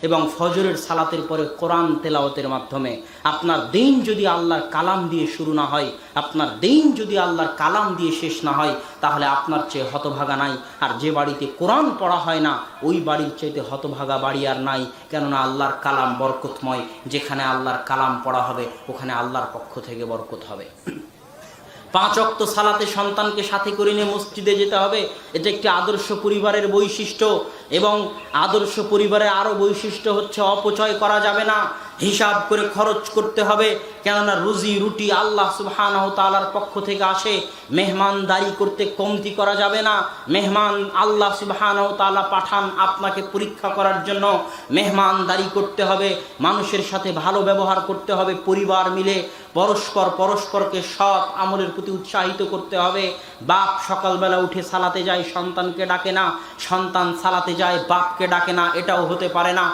এবং ফজরের সালাতের পরে কোরআন তেলাওয়াতের মাধ্যমে। আপনার দিন যদি আল্লাহর কালাম দিয়ে শুরু না হয়, আপনার দিন যদি আল্লাহর কালাম দিয়ে শেষ না হয়, তাহলে আপনার চেয়ে হতভাগা নাই। আর যে বাড়িতে কোরআন পড়া হয় না, ওই বাড়ির চাইতে হতভাগা বাড়ি আর নাই। কেননা আল্লাহর কালাম বরকতময়। যেখানে আল্লাহর কালাম পড়া হবে, ওখানে আল্লাহর পক্ষ থেকে বরকত হবে। 5 ওয়াক্ত সালাতে সন্তানকে সাথে করে নিয়ে মসজিদে যেতে হবে। এটা একটি আদর্শ পরিবারের বৈশিষ্ট্য। এবং আদর্শ পরিবারের আরও বৈশিষ্ট্য হচ্ছে অপচয় করা যাবে না, হিসাব করে খরচ করতে হবে। কেননা রুজি রুটি আল্লাহ সুবহানাহু তাআলার পক্ষ থেকে আসে। মেহমানদারি করতে কমতি করা যাবে না। মেহমান আল্লাহ সুবহানাহু তাআলা পাঠান আপনাকে পরীক্ষা করার জন্য। মেহমানদারি করতে হবে, মানুষের সাথে ভালো ব্যবহার করতে হবে। পরিবার মিলে পরস্পরকে সৎ আমলের প্রতি উৎসাহিত করতে হবে। বাপ সকালবেলা উঠে সালাতে যায়, সন্তানকে ডাকে না। সন্তান সালাতে যায়, বাপকে ডাকে না। এটাও হতে পারে না।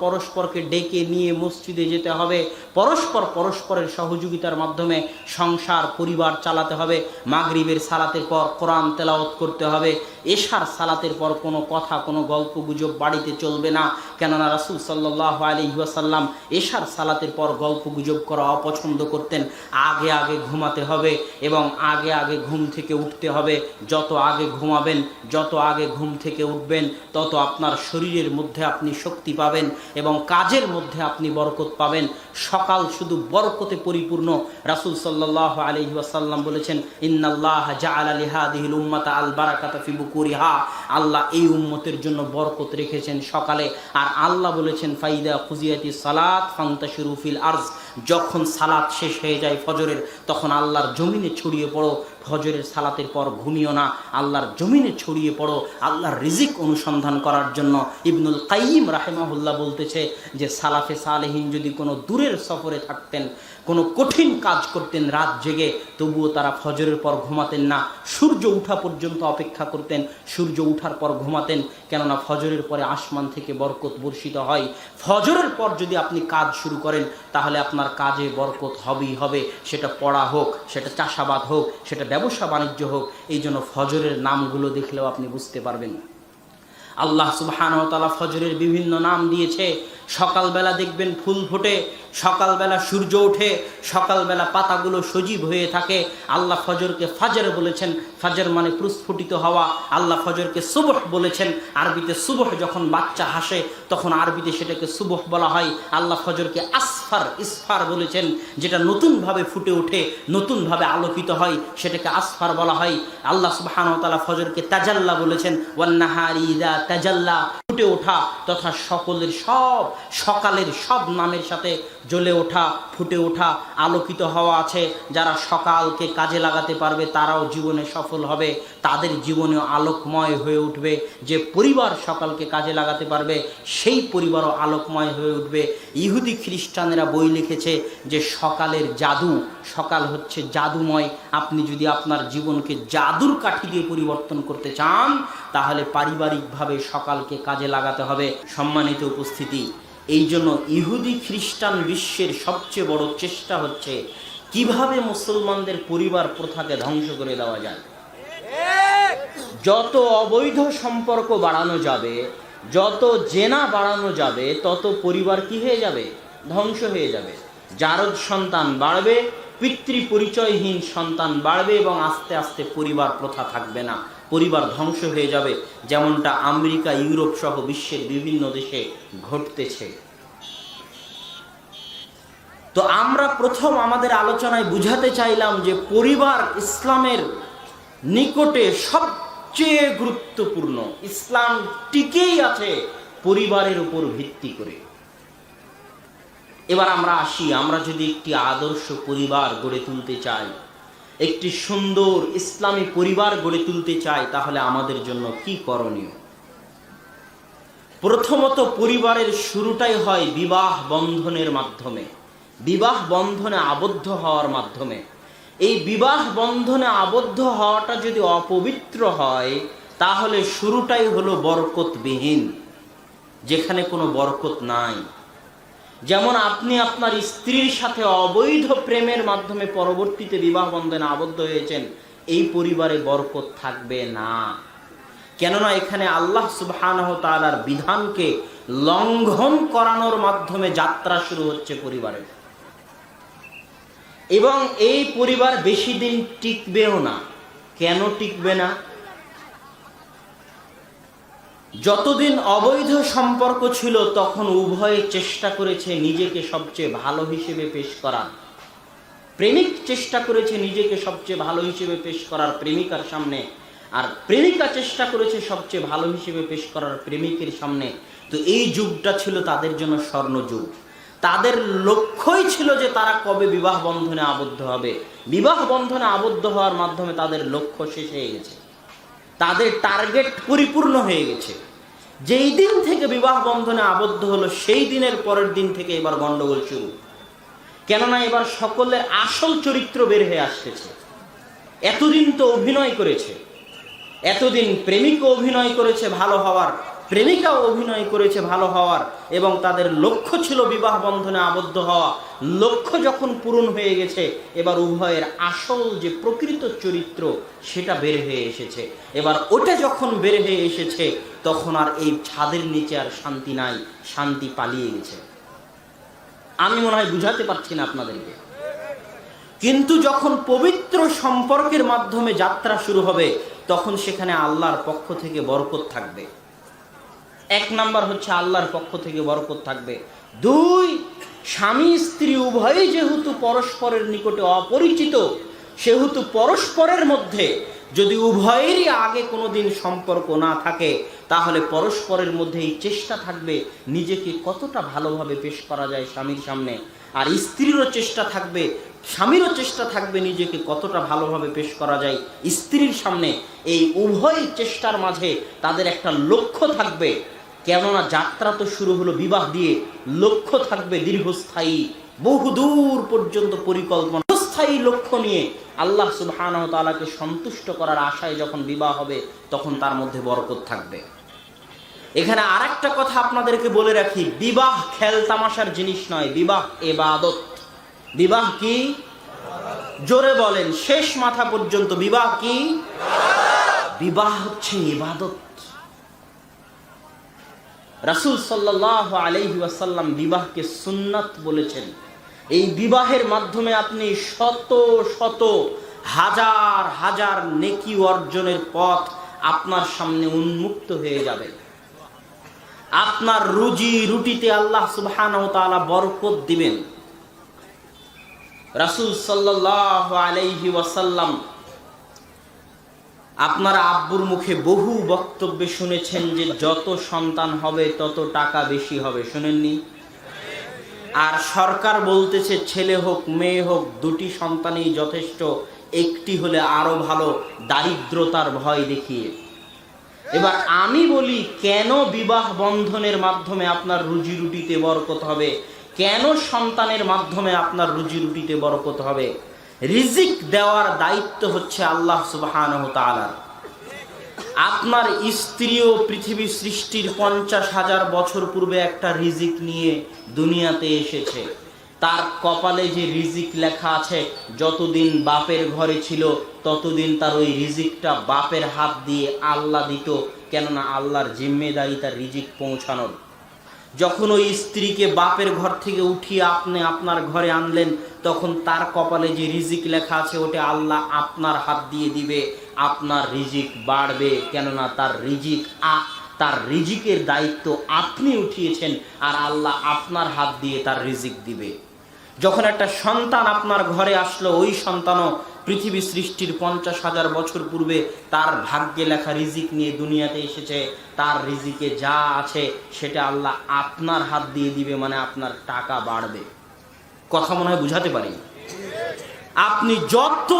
পরস্পরকে ডেকে নিয়ে মসজিদে যেতে হবে। পরস্পরের সহযোগিতার মাধ্যমে সংসার পরিবার চালাতে হবে। মাগরিবের সালাতের পর কোরআন তেলাওয়াত করতে হবে। এশার সালাতের পর কোনো কথা, কোনো গল্প গুজব বাড়িতে চলবে না। কেননা রাসূল সাল্লাল্লাহু আলাইহি ওয়াসাল্লাম এশার সালাতের পর গল্প গুজব করা অপছন্দ করতেন। আগে আগে ঘুমাতে হবে এবং আগে আগে ঘুম থেকে উঠতে হবে। যত আগে ঘুমাবেন, যত আগে ঘুম থেকে উঠবেন, তত আপনার শরীরের মধ্যে আপনি শক্তি পাবেন এবং কাজের মধ্যে আপনি বরকত পাবেন। সকাল শুধু বরকতে পরিপূর্ণ। রাসূল সাল্লাল্লাহু আলাইহি ওয়াসাল্লাম বলেছেন, ইন্নাল্লাহা জাআলা লিহাদিহিল উম্মাতা আল বারাকাতা ফি বুকুরিহা। আল্লাহ এই উম্মতের জন্য বরকত রেখেছেন সকালে। আর আল্লাহ বলেছেন, ফাইদা খুজিয়াতিস সালাত ফান্তাশিরু ফিল আরজ। যখন সালাত শেষ হয়ে যায় ফজরের, তখন আল্লাহর জমিনে ছড়িয়ে পড়ো। ফজরের সালাতের পর ঘুমিও না, আল্লাহর জমিনে ছড়িয়ে পড়ো আল্লাহর রিজিক অনুসন্ধান করার জন্য। ইবনুল কাইয়িম রাহিমাহুল্লাহ বলতেছে যে সালাফে সালেহিন যদি কোনো দূরের সফরে থাকতেন, কোনো কঠিন কাজ করতেন রাত জেগে, তবুও তারা ফজরের পর ঘুমাতেন না। সূর্য উঠা পর্যন্ত অপেক্ষা করতেন, সূর্য উঠার পর ঘুমাতেন। কেননা ফজরের পরে আসমান থেকে বরকত বর্ষিত হয়। ফজরের পর যদি আপনি কাজ শুরু করেন, তাহলে আপনার কাজে বরকত হবেই হবে। সেটা পড়া হোক, সেটা চাষাবাদ হোক, সেটা ব্যবসা বাণিজ্য হোক। এই জন্য ফজরের নামগুলো দেখলেও আপনি বুঝতে পারবেন। আল্লাহ সুবহানাহু ওয়া তাআলা ফজরের বিভিন্ন নাম দিয়েছে। সকালবেলা দেখবেন ফুল ফোটে, সকালবেলা সূর্য ওঠে, সকালবেলা পাতাগুলো সজীব হয়ে থাকে। আল্লাহ ফজরকে ফাজর বলেছেন, ফাজর মানে প্রস্ফুটিত হওয়া। আল্লাহ ফজরকে সুবহ বলেছেন, আরবিতে সুবহ যখন বাচ্চা হাসে তখন আরবিতে সেটাকে সুবহ বলা হয়। আল্লাহ ফজরকে আসফার, ইসফার বলেছেন, যেটা নতুনভাবে ফুটে ওঠে, নতুনভাবে আলোকিত হয়, সেটাকে আসফার বলা হয়। আল্লাহ সুবহানাহু ওয়া তাআলা ফজরকে তাজাল্লা বলেছেন, ওয়ান নাহারি ইযা তাজাল্লা, ফুটে ওঠা তথা সকালের সব নামের সাথে জ্বলে ওঠা, ফুটে ওঠা, আলোকিত হওয়া আছে। যারা সকালকে কাজে লাগাতে পারবে তারাও জীবনে সফল হবে, তাদের জীবনেও আলোকময় হয়ে উঠবে। যে পরিবার সকালকে কাজে লাগাতে পারবে সেই পরিবারও আলোকময় হয়ে উঠবে। ইহুদি খ্রিস্টানেরা বই লিখেছে যে সকালের জাদু, সকাল হচ্ছে জাদুময়। আপনি যদি আপনার জীবনকে জাদুর কাঠি দিয়ে পরিবর্তন করতে চান, তাহলে পারিবারিকভাবে সকালকে কাজে লাগাতে হবে। সম্মানিত উপস্থিতি, এই জন্য ইহুদি খ্রিস্টান বিশ্বের সবচেয়ে বড় চেষ্টা হচ্ছে কিভাবে মুসলমানদের পরিবার প্রথাকে ধ্বংস করে দেওয়া যায়। যত অবৈধ সম্পর্ক বাড়ানো যাবে, যত জেনা বাড়ানো যাবে, তত পরিবার কি হয়ে যাবে? ধ্বংস হয়ে যাবে। জারজ সন্তান বাড়বে, পিতৃ পরিচয়হীন সন্তান বাড়বে এবং আস্তে আস্তে পরিবার প্রথা থাকবে না, পরিবার ধ্বংস হয়ে যাবে। যেমনটা আমেরিকা, ইউরোপ সহ বিশ্বের বিভিন্ন দেশে ঘটতেছে। তো আমরা প্রথম আমাদের আলোচনায় বুঝাতে চাইলাম যে পরিবার ইসলামের নিকটে সবচেয়ে গুরুত্বপূর্ণ। ইসলাম টিকেই আছে পরিবারের উপর ভিত্তি করে। এবার আমরা আসি, আমরা যদি একটি আদর্শ পরিবার গড়ে তুলতে চাই, একটি সুন্দর ইসলামী পরিবার গড়ে তুলতে চাই, তাহলে আমাদের জন্য কি করণীয়? প্রথমত পরিবারের শুরুটাই হয় বিবাহ বন্ধনের মাধ্যমে, বিবাহ বন্ধনে আবদ্ধ হওয়ার মাধ্যমে। এই বিবাহ বন্ধনে আবদ্ধ হওয়াটা যদি অপবিত্র হয়, তাহলে শুরুটাই হলো বরকতবিহীন, যেখানে কোনো বরকত নাই। যেমন আপনি আপনার স্ত্রীর সাথে অবৈধ প্রেমের মাধ্যমে পরবর্তীতে বিবাহ বন্ধনে আবদ্ধ হয়েছেন, এই পরিবারে বরকত থাকবে না। কেননা এখানে আল্লাহ সুবহানাহু ওয়া তাআলার বিধানকে লঙ্ঘন করানোর মাধ্যমে যাত্রা শুরু হচ্ছে পরিবারের। এবং এই পরিবার বেশি দিন টিকবেও না। কেন টিকবে না? যতদিন অবৈধ সম্পর্ক ছিল তখন উভয়ে চেষ্টা করেছে নিজেকে সবচেয়ে ভালো হিসেবে পেশ করার। প্রেমিক চেষ্টা করেছে নিজেকে সবচেয়ে ভালো হিসেবে পেশ করার প্রেমিকার সামনে, আর প্রেমিকা চেষ্টা করেছে সবচেয়ে ভালো হিসেবে পেশ করার প্রেমিকের সামনে। তো এই যুগটা ছিল তাদের জন্য স্বর্ণযুগ। তাদের লক্ষ্যই ছিল যে তারা কবে বিবাহ বন্ধনে আবদ্ধ হবে। বিবাহ বন্ধনে আবদ্ধ হওয়ার মাধ্যমে তাদের লক্ষ্য শেষ হয়ে গেছে, তাদের টার্গেট পরিপূর্ণ হয়ে গেছে। যেই দিন থেকে বিবাহ বন্ধনে আবদ্ধ হলো সেই দিনের পরের দিন থেকে এবার গন্ডগোল শুরু। কেননা এবার সকলের আসল চরিত্র বের হয়ে আসতেছে। এতদিন তো অভিনয় করেছে, এতদিন প্রেমিকও অভিনয় করেছে ভালো হওয়ার, প্রেমিকাও অভিনয় করেছে ভালো হওয়ার, এবং তাদের লক্ষ্য ছিল বিবাহ বন্ধনে আবদ্ধ হওয়া। লক্ষ্য যখন পূরণ হয়ে গেছে, এবার উভয়ের আসল যে প্রকৃত চরিত্র সেটা বের হয়ে এসেছে। এবার ওটা যখন বের হয়ে এসেছে তখন আর এই ছাদের নিচে আর শান্তি নাই, শান্তি পালিয়ে গেছে। আমি মনে হয় বুঝাতে পারছি না আপনাদেরকে। কিন্তু যখন পবিত্র সম্পর্কের মাধ্যমে যাত্রা শুরু হবে তখন সেখানে আল্লাহর পক্ষ থেকে বরকত থাকবে। এক নাম্বার হচ্ছে আল্লাহর পক্ষ থেকে বরকত থাকবে। দুই, স্বামী স্ত্রী উভয়ই যেহেতু পরস্পরের নিকটে অপরিচিত, সেহেতু পরস্পরের মধ্যে যদি উভয়েরই আগে কোনোদিন সম্পর্ক না থাকে তাহলে পরস্পরের মধ্যে এই চেষ্টা থাকবে নিজেকে কতটা ভালোভাবে পেশ করা যায় স্বামীর সামনে, আর স্ত্রীরও চেষ্টা থাকবে, স্বামীরও চেষ্টা থাকবে নিজেকে কতটা ভালোভাবে পেশ করা যায় স্ত্রীর সামনে। এই উভয় চেষ্টার মাঝে তাদের একটা লক্ষ্য থাকবে। কেননা যাত্রা তো শুরু হলো বিবাহ দিয়ে, লক্ষ্য থাকবে দীর্ঘস্থায়ী, বহুদূর পর্যন্ত পরিকল্পনা। স্থায়ী লক্ষ্য নিয়ে আল্লাহ সুবহানাহু ওয়া তাআলাকে সন্তুষ্ট করার আশায় যখন বিবাহ হবে তখন তার মধ্যে বরকত থাকবে। এখানে আরেকটা কথা আপনাদেরকে বলে রাখি, বিবাহ খেলতামাশার জিনিস নয়, বিবাহ ইবাদত। বিবাহ কি? জোরে বলেন, শেষ মাথা পর্যন্ত। বিবাহ কি? বিবাহ হচ্ছে ইবাদত। রাসূল সাল্লাল্লাহু আলাইহি ওয়াসাল্লাম বিবাহকে সুন্নাত বলেছেন। এই বিবাহের মাধ্যমে আপনি শত শত হাজার হাজার নেকি অর্জনের পথ আপনার সামনে উন্মুক্ত হয়ে যাবে। আপনার রুজি রুটিতে আল্লাহ সুবহানাহু ওয়া তাআলা বরকত দিবেন। রাসূল সাল্লাল্লাহু আলাইহি ওয়াসাল্লাম আপনারা আব্বুর মুখে বহু বক্তব্যে শুনেছেন যে যত সন্তান হবে তত টাকা বেশি হবে, শুনেননি? আর সরকার বলতেছে ছেলে হোক মেয়ে হোক দুটি সন্তানই যথেষ্ট, একটি হলে আরো ভালো, দারিদ্রতার ভয় দেখিয়ে। এবার আমি বলি, কেন বিবাহ বন্ধনের মাধ্যমে আপনার রুজি রুটিতে বরকত হবে? কেন সন্তানের মাধ্যমে আপনার রুজি রুটিতে বরকত হবে? রিজিক দেওয়ার দায়িত্ব হচ্ছে আল্লাহ সুবহানাহু ওয়া তাআলার। আপনার স্ত্রীও পৃথিবী সৃষ্টির 50,000 বছর পূর্বে একটা রিজিক নিয়ে দুনিয়াতে এসেছে। তার কপালে যে রিজিক লেখা আছে, যতদিন বাপের ঘরে ছিল ততদিন তার ওই রিজিকটা বাপের হাত দিয়ে আল্লাহ দিত, কেননা আল্লাহর জিম্মেদারি তার রিজিক পৌঁছানোর। যখন ওই স্ত্রীকে বাপের ঘর থেকে উঠিয়ে আপনি আপনার ঘরে আনলেন তখন তার কপালে যে রিজিক লেখা আছে ওটা আল্লাহ আপনার হাত দিয়ে দিবে, আপনার রিজিক বাড়বে, কেননা তার রিজিকের দায়িত্ব আপনি উঠিয়েছেন আর আল্লাহ আপনার হাত দিয়ে তার রিজিক দিবে। যখন একটা সন্তান আপনার ঘরে আসলো, ওই সন্তানও পৃথিবী সৃষ্টির 50,000 বছর পূর্বে তার ভাগ্যে লেখা রিজিক নিয়ে দুনিয়াতে এসেছে। তার রিজিকে যা আছে সেটা আল্লাহ আপনার হাত দিয়ে দিবে, মানে আপনার টাকা বাড়বে। কথা মনে হয় বুঝাতে পারি? আপনি যত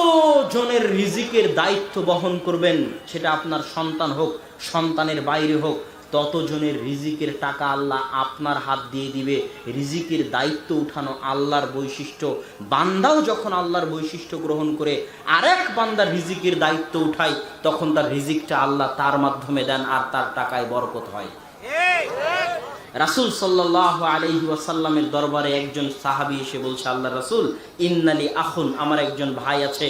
জনের রিজিকের দায়িত্ব বহন করবেন, সেটা আপনার সন্তান হোক সন্তানের বাইরে হোক, ততজনের রিজিকের টাকা আল্লাহ আপনার হাত দিয়ে দিবে। রিজিকের দায়িত্ব উঠানো আল্লাহর বৈশিষ্ট্য। বান্দাও যখন আল্লাহর বৈশিষ্ট্য গ্রহণ করে আরেক বান্দার রিজিকের দায়িত্ব উঠায় তখন তার রিজিকটা আল্লাহ তার মাধ্যমে দেন আর তার টাকায় বরকত হয়। রাসূল সাল্লাল্লাহু আলাইহি ওয়াসাল্লামের দরবারে একজন সাহাবী এসে বলছে, আল্লাহ রাসূল, ইন্নালি আখুন, আমার একজন ভাই আছে,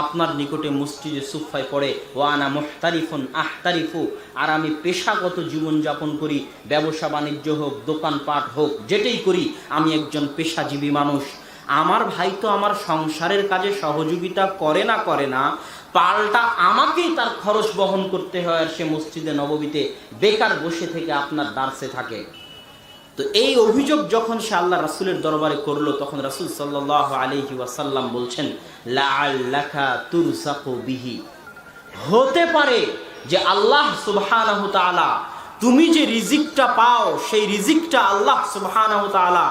আপনার নিকটে মসজিদে সুফায় পড়ে ওয়ানা মুহতারিফুন আহতারিফু, আর আমি পেশাগত জীবনযাপন করি, ব্যবসা বাণিজ্য হোক, দোকানপাট হোক, যেটাই করি আমি একজন পেশাজীবী মানুষ। আমার ভাই তো আমার সংসারের কাজে সহযোগিতা করে না, পাল্টা আমাকেই তার খরচ বহন করতে হয়, আর সে মসজিদে নববীতে বেকার বসে থেকে আপনার দার্সে থাকে। তো এই অভিযোগ যখন সে আল্লাহ রাসূলের দরবারে করলো, তখন রাসূল সাল্লাল্লাহু আলাইহি ওয়াসাল্লাম বলছেন লাআল্লাকা তুরযাকু বিহি, হতে পারে যে আল্লাহ সুবহানাহু তাআলা, তুমি যে রিজিকটা পাও সেই রিজিকটা আল্লাহ সুবহানাহু তাআলা,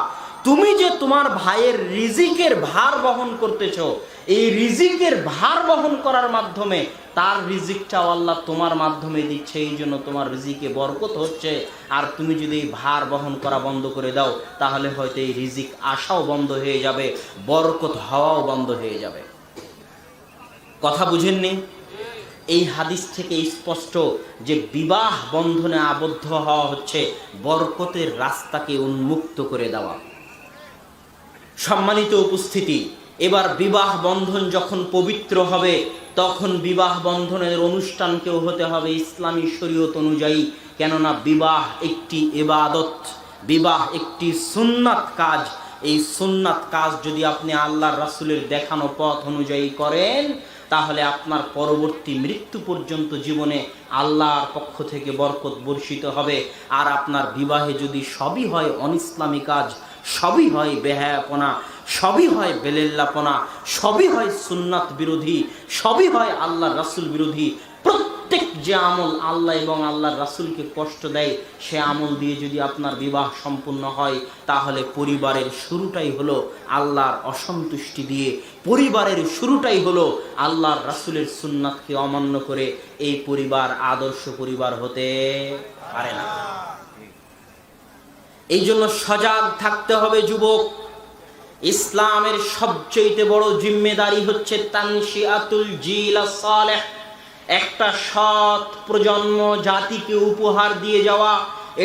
তুমি যে তোমার ভাইয়ের রিজিকের ভার বহন করতেছো, এই রিজিকের ভার বহন করার মাধ্যমে তার রিজিকটাও আল্লাহ তোমার মাধ্যমে দিচ্ছে, এই জন্য তোমার রিজিকে বরকত হচ্ছে। আর তুমি যদি এই ভার বহন করা বন্ধ করে দাও, তাহলে হয়তো এই রিজিক আসাও বন্ধ হয়ে যাবে, বরকত হওয়াও বন্ধ হয়ে যাবে। কথা বুঝেননি? এই হাদিস থেকে স্পষ্ট যে বিবাহ বন্ধনে আবদ্ধ হওয়া হচ্ছে বরকতের রাস্তাকে উন্মুক্ত করে দেওয়া। সম্মানিত উপস্থিতি, এবার বিবাহ বন্ধন যখন পবিত্র হবে, তখন বিবাহ বন্ধনের অনুষ্ঠানকেও হতে হবে ইসলামী শরীয়ত অনুযায়ী। কেননা বিবাহ একটি ইবাদত, বিবাহ একটি সুন্নাত কাজ। এই সুন্নাত কাজ যদি আপনি আল্লাহর রাসূলের দেখানো পথ অনুযায়ী করেন, তাহলে আপনার পরবর্তী মৃত্যু পর্যন্ত জীবনে আল্লাহর পক্ষ থেকে বরকত বর্ষিত হবে। আর আপনার বিবাহে যদি সবই হয় অনিসলামী কাজ, সবই হয় বেহায়াপনা, সবই হয় বেলেল্লাপনা, সবই হয় সুন্নাত বিরোধী, সবই হয় আল্লাহর রাসূল বিরোধী, প্রত্যেক যে আমল আল্লাহ এবং আল্লাহর রাসূলকে কষ্ট দেয়, সে আমল দিয়ে যদি আপনার বিবাহ সম্পূর্ণ হয়, তাহলে পরিবারের শুরুটাই হলো আল্লাহর অসন্তুষ্টি দিয়ে, পরিবারের শুরুটাই হলো আল্লাহর রাসূলের সুন্নাতকে অমান্য করে। এই পরিবার আদর্শ পরিবার হতে পারে না। এই জন্য সজাগ থাকতে হবে যুবক। ইসলামের সবচেয়ে বড় জিম্মেদারি হচ্ছে তানশিয়াতুল জিল সালেহ, একটা সৎ প্রজন্ম জাতিকে উপহার দিয়ে যাওয়া।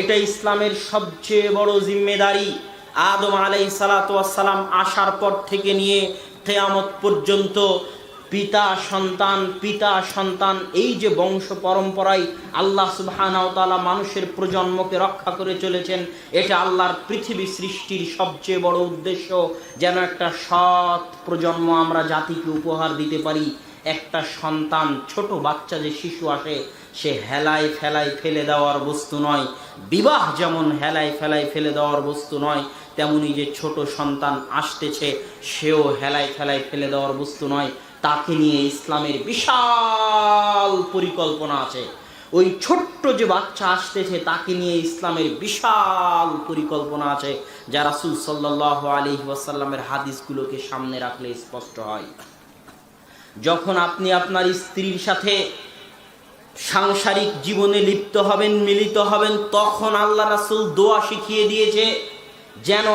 এটা ইসলামের সবচেয়ে বড় জিম্মেদারি। আদম আলাইহিস সালাতু ওয়াস সালাম আসার পর থেকে নিয়ে কিয়ামত পর্যন্ত পিতা সন্তান এই যে বংশ পরম্পরায় আল্লাহ সুবহানাহু ওয়া তাআলা মানুষের প্রজন্মকে রক্ষা করে চলেছেন, এটা আল্লাহর পৃথিবী সৃষ্টির সবচেয়ে বড় উদ্দেশ্য, যেন একটা সৎ প্রজন্ম আমরা জাতিকে উপহার দিতে পারি। একটা সন্তান, ছোট বাচ্চা যে শিশু আসে, সে হেলায় ফেলায় ফেলে দেওয়ার বস্তু নয়। বিবাহ যেমন হেলায় ফেলায় ফেলে দেওয়ার বস্তু নয়, তেমনি যে ছোট সন্তান আসতেছে, সেও হেলায় ফেলায় ফেলে দেওয়ার বস্তু নয়। তাকে নিয়ে ইসলামের বিশাল পরিকল্পনা আছে। ওই ছোট্ট যে বাচ্চা আসতেছে, তাকে নিয়ে ইসলামের বিশাল পরিকল্পনা আছে, যা রাসূল সাল্লাল্লাহু আলাইহি ওয়াসাল্লামের হাদিসগুলোকে সামনে রাখলে স্পষ্ট হয়। যখন আপনি আপনার স্ত্রীর সাথে সাংসারিক জীবনে লিপ্ত হবেন, মিলিত হবেন, তখন আল্লাহ রাসূল দোয়া শিখিয়ে দিয়েছে যেন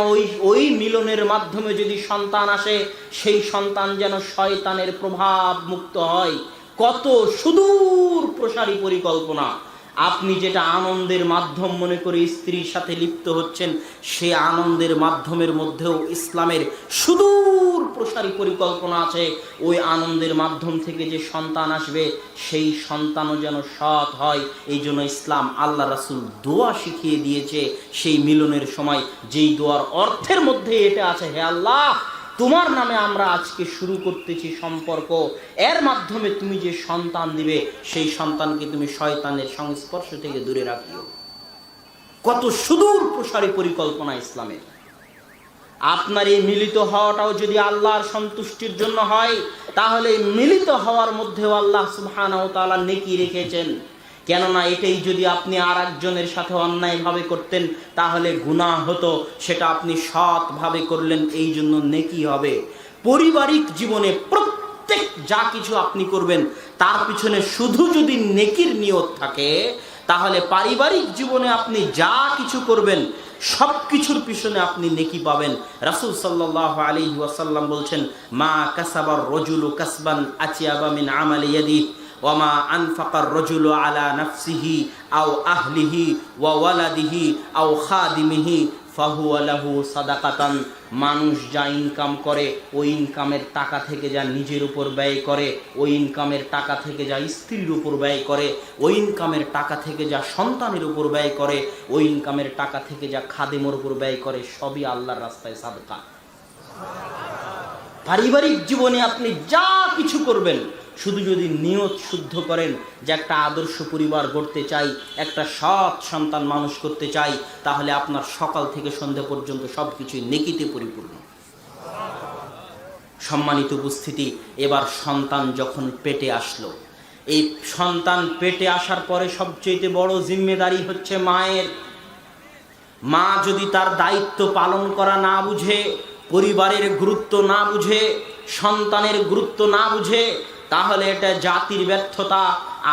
ওই মিলনের মাধ্যমে যদি সন্তান আসে, সেই সন্তান যেন শয়তানের প্রভাব মুক্ত হয়। কত সুদূর প্রসারী পরিকল্পনা! আপনি যেটা আনন্দের মাধ্যম মনে করে স্ত্রীর সাথে লিপ্ত হচ্ছেন, সে আনন্দের মাধ্যমের মধ্যেও ইসলামের সুদূর প্রসারী পরিকল্পনা আছে। ওই আনন্দের মাধ্যম থেকে যে সন্তান আসবে, সেই সন্তানও যেন সৎ হয়। এই জন্য ইসলাম, আল্লাহ রাসূল দোয়া শিখিয়ে দিয়েছে সেই মিলনের সময়, যেই দোয়ার অর্থের মধ্যে এটা আছে, হে আল্লাহ, তোমার নামে আমরা আজকে শুরু করতেছি সম্পর্ক, এর মাধ্যমে তুমি যে সন্তান দিবে, সেই সন্তানকে তুমি শয়তানের সংস্পর্শ থেকে দূরে রাখিও। কত সুদূর প্রসারী পরিকল্পনা ইসলামের! আপনার এই মিলিত হওয়াটাও যদি আল্লাহর সন্তুষ্টির জন্য হয়, তাহলে মিলিত হওয়ার মধ্যেও আল্লাহ সুবহানাহু ওয়া তাআলা নেকি রেখেছেন। কেননা এটাই যদি আপনি আর একজনের সাথে অন্যায়ভাবে করতেন, তাহলে গুনাহ হতো। সেটা আপনি সৎভাবে করলেন, এই জন্য নেকি হবে। পারিবারিক জীবনে প্রত্যেক যা কিছু আপনি করবেন, তার পিছনে শুধু যদি নেকির নিয়ত থাকে, তাহলে পারিবারিক জীবনে আপনি যা কিছু করবেন, সব কিছুর পিছনে আপনি নেকি পাবেন। রাসূল সাল্লাল্লাহু আলাইহি ওয়াসাল্লাম বলছেন, মা কাসাবার রাজুলু কাসবান আতিয়াবা মিন আমালি ইয়াদিহি ওয়ামা আনফাকার রাজুলু আলা নাফসিহি আও আহলিহি ওয়া ওয়ালাদিহি আও খাদিমিহি ফাহুয়া লাহু সাদাকাতান। মানুষ যা ইনকাম করে ওই ইনকামের টাকা থেকে যা নিজের উপর ব্যয় করে, ওই ইনকামের টাকা থেকে যা স্ত্রীর উপর ব্যয় করে, ওই ইনকামের টাকা থেকে যা সন্তানের উপর ব্যয় করে, ওই ইনকামের টাকা থেকে যা খাদেমের উপর ব্যয় করে, সবই আল্লাহর রাস্তায় সাদকা। পারিবারিক জীবনে আপনি যা কিছু করবেন, শুধু যদি নিয়ত শুদ্ধ করেন যে একটা আদর্শ পরিবার গড়তে চাই, একটা সৎ সন্তান মানুষ করতে চাই, তাহলে আপনার সকাল থেকে সন্ধ্যা পর্যন্ত সবকিছুই নেকিতে পরিপূর্ণ। সম্মানিত উপস্থিতি, এবার সন্তান যখন পেটে আসলো, এই সন্তান পেটে আসার পরে সবচেয়ে বড় জিম্মেদারি হচ্ছে মায়ের। মা যদি তার দায়িত্ব পালন করা না বুঝে, পরিবারের গুরুত্ব না বুঝে, সন্তানের গুরুত্ব না বুঝে, তাহলে এটা জাতির ব্যর্থতা,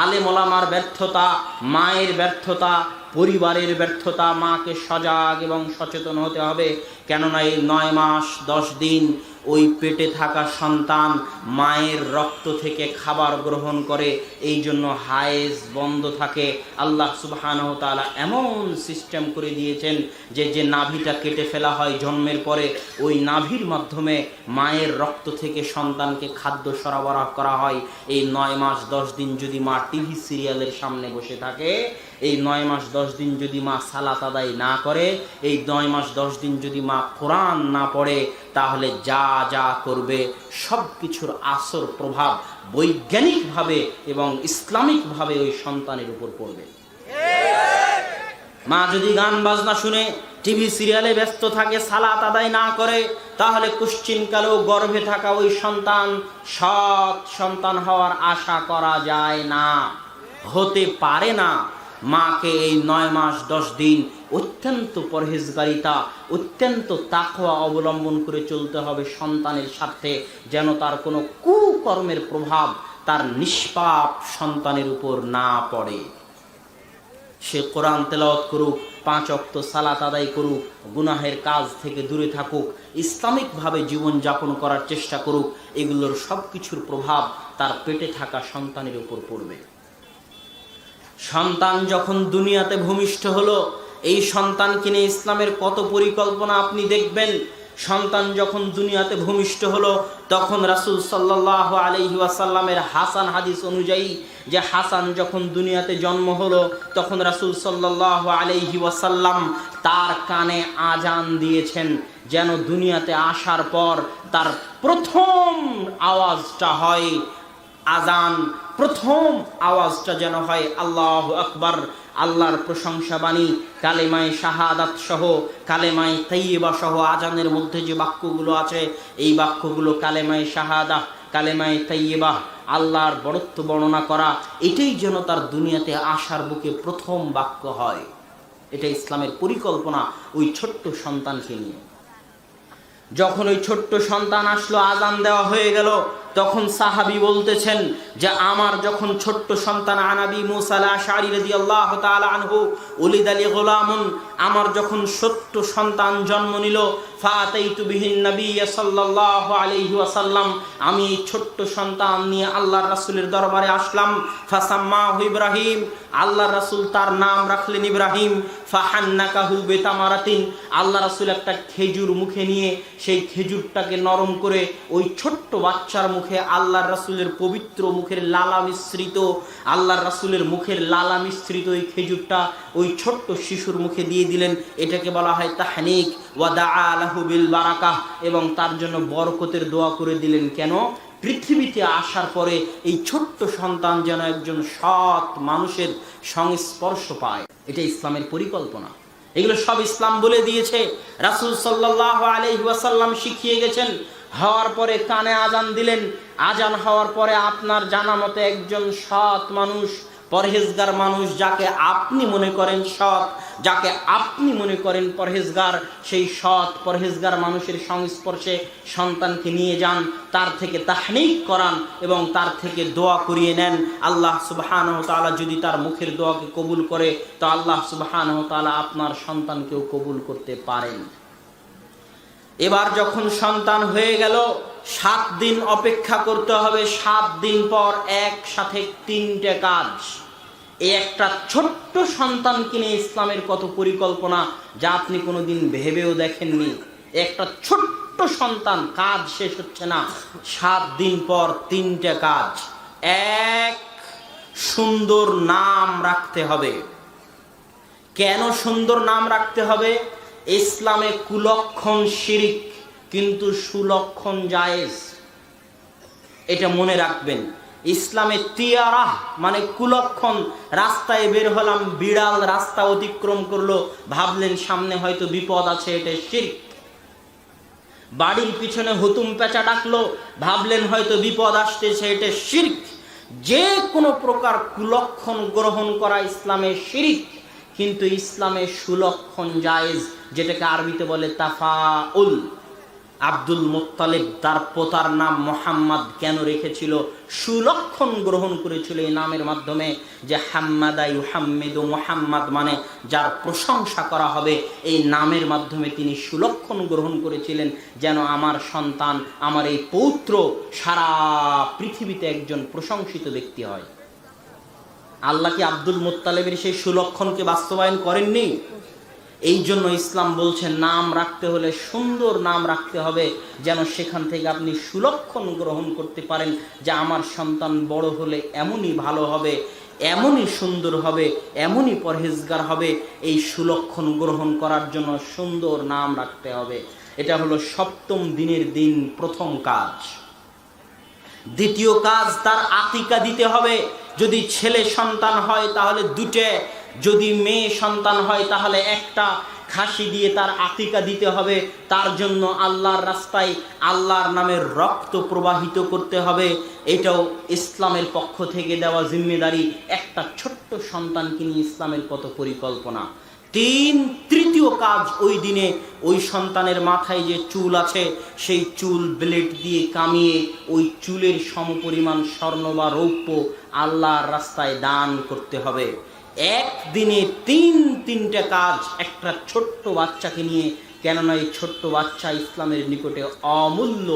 আলেম ওলামার ব্যর্থতা, মায়ের ব্যর্থতা, পরিবারের ব্যর্থতা। মাকে সজাগ এবং সচেতন হতে হবে, কেননা এই 9 মাস 10 দিন ওই পেটে থাকা সন্তান মায়ের রক্ত থেকে খাবার গ্রহণ করে, এই জন্য হায়েজ বন্ধ থাকে। আল্লাহ সুবহানাহু ওয়া তাআলা এমন সিস্টেম করে দিয়েছেন যে নাভিটা কেটে ফেলা হয় জন্মের পরে, ওই নাভির মাধ্যমে মায়ের রক্ত থেকে সন্তানকে খাদ্য সরবরাহ করা হয়। এই 9 মাস 10 দিন যদি মা টিভি সিরিয়ালের সামনে বসে থাকে, এই 9 মাস 10 দিন যদি মা সালাত আদায় না করে, এই 9 মাস 10 দিন যদি মা কোরআন না পড়ে, তাহলে যা যা করবে সব কিছুর আসর প্রভাব বৈজ্ঞানিকভাবে এবং ইসলামিকভাবে ওই সন্তানের উপর পড়বে। মা যদি গান বাজনা শুনে, টিভি সিরিয়ালে ব্যস্ত থাকে, সালাত আদায় না করে, তাহলে কুশ্চিনকালেও গর্ভে থাকা ওই সন্তান সৎ সন্তান হওয়ার আশা করা যায় না, হতে পারে না। মাকে এই 9 মাস 10 দিন অত্যন্ত পরহেজগারিতা, অত্যন্ত তাকওয়া অবলম্বন করে চলতে হবে সন্তানের স্বার্থে, যেন তার কোনো কুকর্মের প্রভাব তার নিষ্পাপ সন্তানের উপর না পড়ে। সে কোরআন তেলাওয়াত করুক, 5 ওয়াক্ত সালাত আদায় করুক, গুনাহের কাজ থেকে দূরে থাকুক, ইসলামিকভাবে জীবন যাপন করার চেষ্টা করুক, এগুলোর সব কিছুর প্রভাব তার পেটে থাকা সন্তানের উপর পড়বে। সন্তান যখন দুনিয়াতে ভূমিষ্ঠ হলো, এই সন্তানকে নিয়ে ইসলামের কত পরিকল্পনা আপনি দেখবেন। সন্তান যখন দুনিয়াতে ভূমিষ্ঠ হলো, তখন রাসূল সাল্লাল্লাহু আলাইহি ওয়াসাল্লামের হাসান হাদিস অনুযায়ী যে হাসান যখন দুনিয়াতে জন্ম হলো, তখন রাসূল সাল্লাল্লাহু আলাইহি ওয়াসাল্লাম তার কানে আজান দিয়েছেন, যেন দুনিয়াতে আসার পর তার প্রথম আওয়াজটা হয় আজান, প্রথম আওয়াজটা যেন হয় আল্লাহু আকবার, আল্লাহর প্রশংসা বাণী, কালেমায়ে শাহাদাত সহ, কালেমায়ে তাইয়্যিবা সহ। আজানের মধ্যে যে বাক্যগুলো আছে, এই বাক্যগুলো কালেমায়ে শাহাদাহ, কালেমায়ে তাইয়্যিবা, আল্লাহর বড়ত্ব বর্ণনা করা, এটাই যেন তার দুনিয়াতে আসার বুকে প্রথম বাক্য হয়। এটা ইসলামের পরিকল্পনা ওই ছোট্ট সন্তানকে নিয়ে। যখন ওই ছোট্ট সন্তান আসলো, আজান দেওয়া হয়ে গেল, তখন সাহাবী বলতেছেন যে আমার যখন ছোট্ট সন্তান আনাবি মুসা আল-আশআরী রাদিয়াল্লাহু তাআলা আনহু উলিদা লি গোলামুন, আমার যখন ছোট্ট সন্তান জন্ম নিল, ফাতাইতু বিহিন নবী সাল্লাল্লাহু আলাইহি ওয়াসাল্লাম, আমি এই ছোট্ট সন্তান নিয়ে আল্লাহর রাসূলের দরবারে আসলাম। ফাসাম্মাহু ইব্রাহিম, আল্লাহর রাসূল তার নাম রাখলেন ইব্রাহিম। ফাহান্নাকাহু বিতামারাতিন, আল্লাহর রাসূল একটা খেজুর মুখে নিয়ে সেই খেজুরটাকে নরম করে ওই ছোট্ট বাচ্চার মুখে, আল্লাহর রাসূলের পবিত্র মুখের লালা মিশ্রিত, আল্লাহর রাসূলের মুখের লালা মিশ্রিত ওই খেজুরটা ওই ছোট্ট শিশুর মুখে দিয়ে দিলেন। এটাকে বলা হয় তাহনিক। ওয়া দাআ লাহু বিল বারাকাহ, এবং তার জন্য বরকতের দোয়া করে দিলেন। কেন? পৃথিবীতে আসার পরে এই ছোট্ট সন্তান যেন একজন সৎ মানুষের সংস্পর্শ পায়। এটা ইসলামের পরিকল্পনা। এগুলো সব ইসলাম বলে দিয়েছে, রাসূল সাল্লাল্লাহু আলাইহি ওয়াসাল্লাম শিখিয়ে গেছেন। হওয়ার পরে কানে আজান দিলেন। আজান হওয়ার পরে আপনার জানা মতে একজন সৎ মানুষ, পরহেজগার মানুষ, যাকে আপনি মনে করেন সৎ, যাকে আপনি মনে করেন পরহেজগার, সেই সৎ পরহেজগার মানুষের সংস্পর্শে সন্তানকে নিয়ে যান, তার থেকে তাহনিক করান এবং তার থেকে দোয়া করিয়ে নেন। আল্লাহ সুবহানাহু ওয়া তাআলা যদি তার মুখের দোয়াকে কবুল করে, তো আল্লাহ সুবহানাহু ওয়া তাআলা আপনার সন্তানকেও কবুল করতে পারেন। এবার যখন সন্তান হয়ে গেল, 7 দিন অপেক্ষা করতে হবে, 7 দিন পর একসাথে 3টে কাজ। এই একটা ছোট্ট সন্তানকে নিয়ে ইসলামের কত পরিকল্পনা যা আপনি কোনোদিন ভেবেও দেখেননি। একটা ছোট্ট সন্তান, কাজ শেষ হচ্ছে না, 7 দিন পর 3টে কাজ। এক, সুন্দর নাম রাখতে হবে। কেন সুন্দর নাম রাখতে হবে? ইসলামে কুলক্ষণ শিরিক, কিন্তু সুলক্ষণ জায়েজ। এটা মনে রাখবেন। ইসলামে তিয়ারাহ মানে কুলক্ষণ, রাস্তায় বের হলাম, বিড়াল রাস্তা অতিক্রম করলো, ভাবলেন সামনে হয়তো বিপদ আছে, এটা শিরক। বাড়ির পিছনে হুতুম পেঁচা ডাকলো, ভাবলেন হয়তো বিপদ আসতেছে, এটা শিরক। যে কোনো প্রকার কুলক্ষণ গ্রহণ করা ইসলামে শিরক, কিন্তু ইসলামে সুলক্ষণ জায়েজ, যেটাকে আরবিতে বলে তাফাউল। আব্দুল মুত্তালিব তার পোতার নাম মোহাম্মদ কেন রেখেছিল? সুলক্ষণ গ্রহণ করেছিল এই নামের মাধ্যমে, যে হাম্মাদা ইউহাম্মিদু, মুহাম্মদ মানে যার প্রশংসা করা হবে। এই নামের মাধ্যমে তিনি সুলক্ষণ গ্রহণ করেছিলেন, যেন আমার সন্তান, আমার এই পৌত্র সারা পৃথিবীতে একজন প্রশংসিত ব্যক্তি হয়। আল্লাহ কি আব্দুল মুত্তালিবের সেই সুলক্ষণকে বাস্তবায়ন করেননি? এই জন্য ইসলাম বলছেন নাম রাখতে হলে সুন্দর নাম রাখতে হবে, যেন সেখান থেকে আপনি সুলক্ষণ গ্রহণ করতে পারেন যে আমার সন্তান বড় হলে এমনই ভালো হবে, এমনই সুন্দর হবে, এমনই পরহেজগার হবে। এই সুলক্ষণ গ্রহণ করার জন্য সুন্দর নাম রাখতে হবে। এটা হলো 7ম দিনের দিন প্রথম কাজ। দ্বিতীয় কাজ, তার আকিকা দিতে হবে। যদি ছেলে সন্তান হয় তাহলে 2টে, যদি মেয়ে সন্তান হয় তাহলে 1টা খাসি দিয়ে তার আকিকা দিতে হবে। তার জন্য আল্লাহর রাস্তায় আল্লাহর নামের রক্ত প্রবাহিত করতে হবে। এটাও ইসলামের পক্ষ থেকে দেওয়া জিম্মেদারি। একটা ছোট্ট সন্তানকে নিয়ে ইসলামের কত পরিকল্পনা। তৃতীয় কাজ, ওই দিনে ওই সন্তানের মাথায় যে চুল আছে সেই চুল ব্লেড দিয়ে কামিয়ে ওই চুলের সমপরিমাণ স্বর্ণ বা রৌপ্য আল্লাহর রাস্তায় দান করতে হবে। একদিনে 3টে কাজ একটা ছোট্ট বাচ্চাকে নিয়ে। কেননা এই ছোট্ট বাচ্চা ইসলামের নিকটে অমূল্য,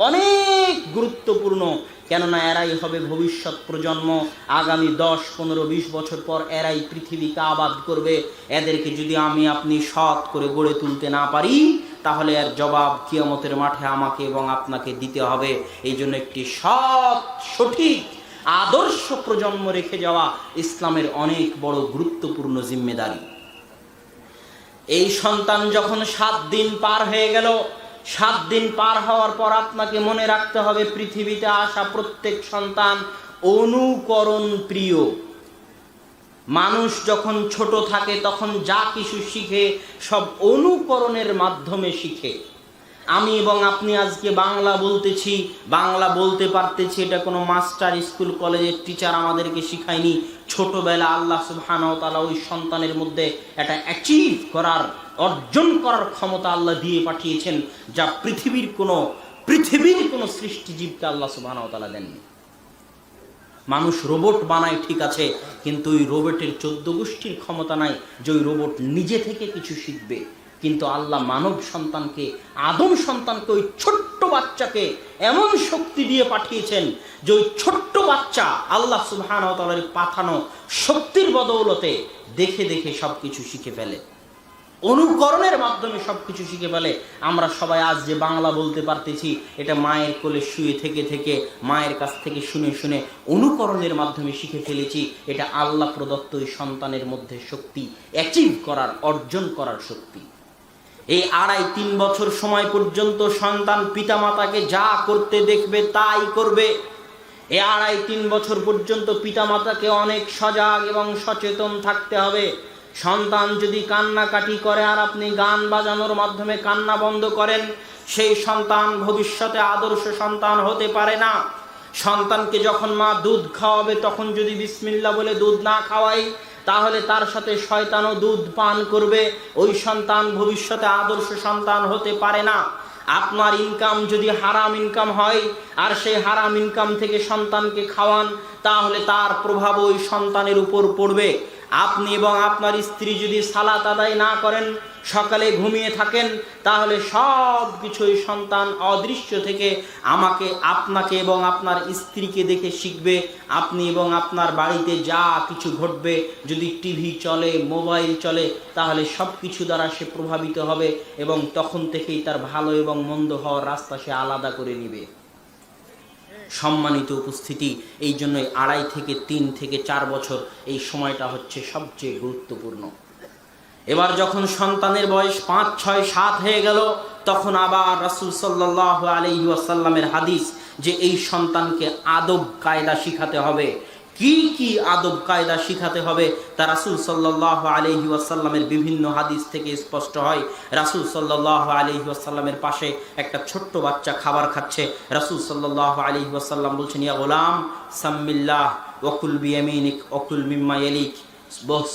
অনেক গুরুত্বপূর্ণ। কেননা এরাই হবে ভবিষ্যৎ প্রজন্ম। আগামী 10, 15, 20 বছর পর এরাই পৃথিবীকে আবাদ করবে। এদেরকে যদি আমি আপনি সৎ করে গড়ে তুলতে না পারি, তাহলে এর জবাব কিয়ামতের মাঠে আমাকে এবং আপনাকে দিতে হবে। এই জন্য একটি সৎ, সঠিক, আদর্শ প্রজন্ম রেখে যাওয়া ইসলামের অনেক বড় গুরুত্বপূর্ণ জিম্মেদারি। এই সন্তান যখন 7 দিন পার হয়ে গেল, 7 দিন পার হওয়ার পর আপনাকে মনে রাখতে হবে পৃথিবীতে আসা প্রত্যেক সন্তান অনুকরণ প্রিয়। মানুষ যখন ছোট থাকে তখন যা কিছু শিখে সব অনুকরণের মাধ্যমে শিখে। আমি এবং আপনি আজকে বাংলা বলতেছি, বাংলা বলতে পারতেছি, এটা কোনো মাস্টার, স্কুল, কলেজের টিচার আমাদেরকে শিখায়নি। ছোটবেলা আল্লাহ সুবহানাহু ওয়া তাআলা ওই সন্তানের মধ্যে এটা অ্যাচিভ করার, অর্জন করার ক্ষমতা আল্লাহ দিয়ে পাঠিয়েছেন, যা পৃথিবীর কোনো সৃষ্টিজীবকে আল্লাহ সুবহানাহু ওয়া তাআলা দেননি। মানুষ রোবট বানায় ঠিক আছে, কিন্তু ওই রোবটের 14 গোষ্ঠীর ক্ষমতা নাই যে ওই রোবট নিজে থেকে কিছু শিখবে। কিন্তু আল্লাহ মানব সন্তানকে, আদম সন্তানকে, ওই ছোট্ট বাচ্চাকে এমন শক্তি দিয়ে পাঠিয়েছেন যে ওই ছোট্ট বাচ্চা আল্লাহ সুবহানাহু ওয়া তাআলার পাঠানো শক্তির বদৌলতে দেখে দেখে সব কিছু শিখে ফেলে, অনুকরণের মাধ্যমে সব কিছু শিখে ফেলে। আমরা সবাই আজ যে বাংলা বলতে পারতেছি, এটা মায়ের কোলে শুয়ে থেকে থেকে, মায়ের কাছ থেকে শুনে শুনে অনুকরণের মাধ্যমে শিখে ফেলেছি। এটা আল্লাহ প্রদত্ত ওই সন্তানের মধ্যে শক্তি, অ্যাচিভ করার, অর্জন করার শক্তি। এই 2.5-3 বছর সময় পর্যন্ত সন্তান পিতামাতাকে যা করতে দেখবে তাই করবে। এই 2.5-3 বছর পর্যন্ত পিতামাতাকে অনেক সজাগ এবং সচেতন থাকতে হবে। সন্তান যদি কান্নাকাটি করে আর আপনি গান বাজানোর মাধ্যমে কান্না বন্ধ করেন, সেই সন্তান ভবিষ্যতে আদর্শ সন্তান হতে পারে না। সন্তানকে যখন মা দুধ খাওয়াবে তখন যদি বিসমিল্লাহ বলে দুধ না খাওয়াই, তাহলে তার সাথে শয়তানও দুধ পান করবে। ওই সন্তান ভবিষ্যতে আদর্শ সন্তান হতে পারে না। আপনার ইনকাম যদি হারাম ইনকাম হয় আর সেই হারাম ইনকাম থেকে সন্তানকে খাওয়ান, তাহলে তার প্রভাব ওই সন্তানের উপর পড়বে। আপনি এবং আপনার স্ত্রী যদি সালাত আদায় না করেন, সকালে ঘুমিয়ে থাকেন, তাহলে সব কিছুই সন্তান অদৃশ্য থেকে আপনাকে এবং আপনার স্ত্রীকে দেখে শিখবে। আপনি এবং আপনার বাড়িতে যা কিছু ঘটবে, যদি টিভি চলে, মোবাইল চলে, তাহলে সব কিছু দ্বারা সে প্রভাবিত হবে এবং তখন থেকেই তার ভালো এবং মন্দ হওয়ার রাস্তা সে আলাদা করে নেবে। সম্মানিত উপস্থিতি, এই জন্যই 2.5 থেকে 3 থেকে 4 বছর এই সময়টা হচ্ছে সবচেয়ে গুরুত্বপূর্ণ। এবার যখন সন্তানের বয়স 5, 6, 7 হয়ে গেল, তখন আবার রাসূল সাল্লাল্লাহু আলাইহি ওয়াসাল্লামের হাদিস যে এই সন্তানকে আদব কায়দা শিখাতে হবে। কি কি আদব কায়দা শিখাতে হবে তা রাসূল সাল্লাল্লাহু আলাইহি ওয়াসাল্লামের বিভিন্ন হাদিস থেকে স্পষ্ট হয়। রাসূল সাল্লাল্লাহু আলাইহি ওয়াসাল্লামের পাশে একটা ছোট্ট বাচ্চা খাবার খাচ্ছে। রাসূল সাল্লাল্লাহু আলাইহি ওয়াসাল্লাম বলছেন, ইয়া গোলাম সাম্মিল্লাহ ওয়াকুল বিয়ামিনিক ওয়াকুল মিম্মা ইয়ালিক।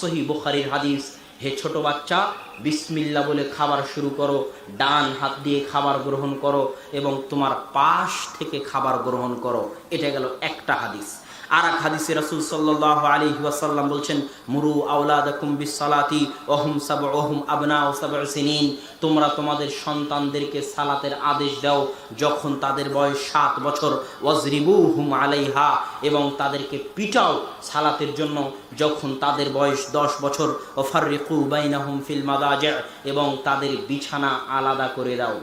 সহিহ বুখারীর হাদিস। হে ছোট বাচ্চা, বিসমিল্লাহ বলে খাবার শুরু করো, ডান হাত দিয়ে খাবার গ্রহণ করো এবং তোমার পাশ থেকে খাবার গ্রহণ করো। এটা গেল একটা হাদিস। আর এক হাদিসে রাসূল সাল্লাল্লাহু আলাইহি ওয়াসাল্লাম বলছেন, মুরু আওলাদাকুম বিসসালাতি ওহুম আবনাউ 7 সিনিন। তোমরা তোমাদের সন্তানদেরকে সালাতের আদেশ দাও যখন তাদের বয়স 7 বছর। ওয়াজরিবুহুম আলাইহা, এবং তাদেরকে পিটাও সালাতের জন্য যখন তাদের বয়স 10 বছর। ওয়াফাররিকু বাইনাহুম ফিল মাদাজি', এবং তাদের বিছানা আলাদা করে দাও।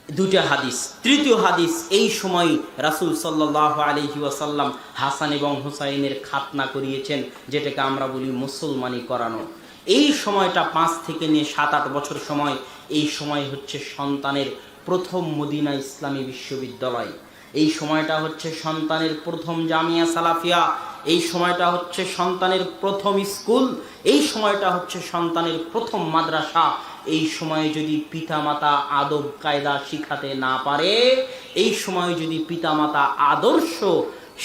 দুটা হাদিস। তৃতীয় হাদিস, এই সময় রাসূল সাল্লাল্লাহু আলাইহি ওয়াসাল্লাম হাসান এবং হুসাইনের খাতনা করিয়েছেন, যেটাকে আমরা বলি মুসলমানি করানো। এই সময়টা 5 থেকে নিয়ে 7-8 বছর সময়। এই সময় হচ্ছে সন্তানের প্রথম মদিনা ইসলামী বিশ্ববিদ্যালয়। এই সময়টা হচ্ছে সন্তানের প্রথম জামিয়া সালাফিয়া। এই সময়টা হচ্ছে সন্তানের প্রথম স্কুল। এই সময়টা হচ্ছে সন্তানের প্রথম মাদ্রাসা। এই সময়ে যদি পিতামাতা আদব কায়দা শিখাতে না পারে, এই সময়ে যদি পিতামাতা আদর্শ